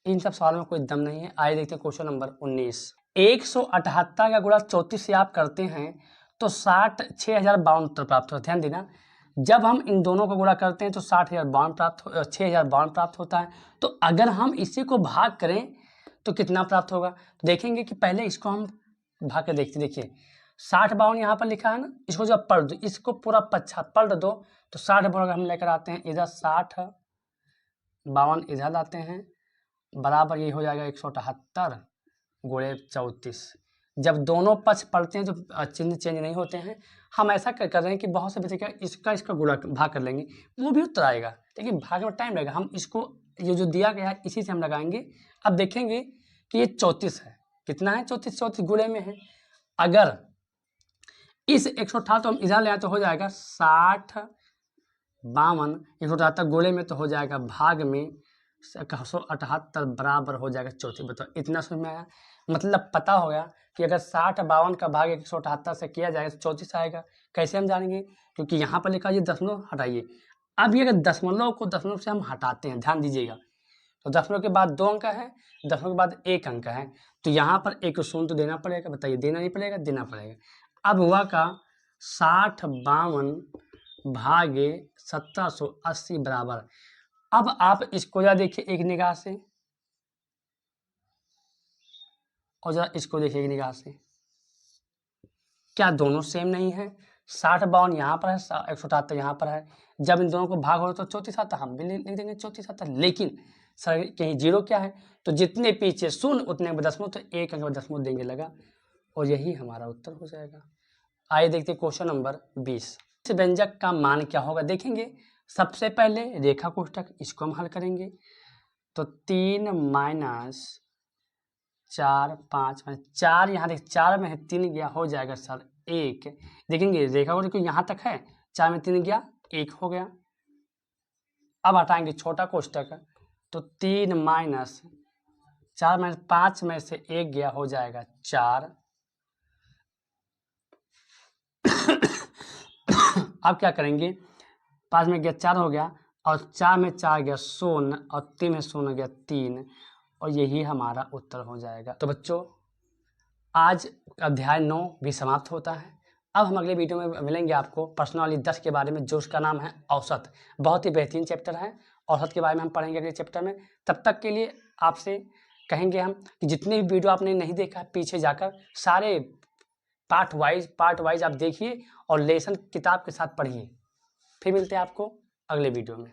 इन सब सवालों में कोई दम नहीं है। आइए देखते हैं क्वेश्चन नंबर 19। 178 का गुणा 34 से आप करते हैं तो 60,052 उत्तर प्राप्त होता है। ध्यान देना, जब हम इन दोनों को गुणा करते हैं तो 60,052 प्राप्त होता है। तो अगर हम इसी को भाग करें तो कितना प्राप्त होगा। तो देखेंगे कि पहले इसको हम भाग कर देखते, देखिए 60 52 यहाँ पर लिखा है ना, इसको जब पढ़ दो, इसको पूरा पलट दो तो 60 बराबर हम लेकर आते हैं इधर, 60 52 इधर लाते हैं, बराबर ये हो जाएगा 178 गुणे 34। जब दोनों पक्ष पढ़ते हैं तो चिन्ह चेंज नहीं होते हैं। हम ऐसा कर रहे हैं कि बहुत से बच्चे क्या इसका गुणा भाग कर लेंगे, वो भी उत्तर आएगा, लेकिन भाग में टाइम लगेगा। हम इसको ये जो दिया गया है इसी से हम लगाएंगे। अब देखेंगे कि ये 34 है, कितना है 34 गुणे में है। अगर इस 178 तो हम इधर ले आए तो हो जाएगा 60 52, 178 गुणे में तो हो जाएगा भाग में 178 बराबर हो जाएगा 34। बताओ इतना समझ में आया। मतलब पता होगा कि अगर 60 52 का भाग 178 से किया जाएगा तो 34 आएगा। कैसे हम जानेंगे, क्योंकि यहाँ पर लिखा है दशमलव हटाइए। अब ये अगर दशमलव को दशमलव से हम हटाते हैं, ध्यान दीजिएगा, तो दशमलव के बाद 2 अंक है, दशमलव के बाद 1 अंक है, तो यहाँ पर एक शून्य तो देना पड़ेगा। बताइए देना नहीं पड़ेगा, देना पड़ेगा। अब हुआ का 60 52 भागे 1780 बराबर। अब आप इसको जरा देखिए एक निगाह से, और जरा इसको देखिए एक निगाह से, क्या दोनों सेम नहीं है। 60 52 यहाँ पर है, 178 यहाँ पर है। जब इन दोनों को भाग हो तो 34 आता, हम भी लिख देंगे 34 आता। लेकिन सर कहीं जीरो क्या है, तो जितने पीछे शून्य उतने दशमलव, तो 1 अंक दशमलव देंगे लगा, और यही हमारा उत्तर हो जाएगा। आइए देखते क्वेश्चन नंबर 20। इस व्यंजक का मान क्या होगा। देखेंगे सबसे पहले रेखा कोष्ठक, इसको हम हल करेंगे। तो 3 माइनस 4 5 4 यहाँ देख 4 में है 3 गया हो जाएगा सर 1। देखेंगे रेखा को देखो यहाँ तक है 4 में 3 गया 1 हो गया। अब हटाएंगे छोटा कोष्टक तो 3 माइनस 4 माइनस 5 में से 1 गया हो जाएगा 4। अब क्या करेंगे 5 में गया 4 हो गया और 4 में 4 गया 0 और 3 में 0 गया 3 और यही हमारा उत्तर हो जाएगा। तो बच्चों आज अध्याय 9 भी समाप्त होता है। अब हम अगले वीडियो में मिलेंगे आपको प्रश्नावली 10 के बारे में जो उसका नाम है औसत। बहुत ही बेहतरीन चैप्टर है, औसत के बारे में हम पढ़ेंगे अगले चैप्टर में। तब तक के लिए आपसे कहेंगे हम कि जितने भी वीडियो आपने नहीं देखा पीछे जाकर सारे पार्ट वाइज आप देखिए और लेसन किताब के साथ पढ़िए। फिर मिलते हैं आपको अगले वीडियो में।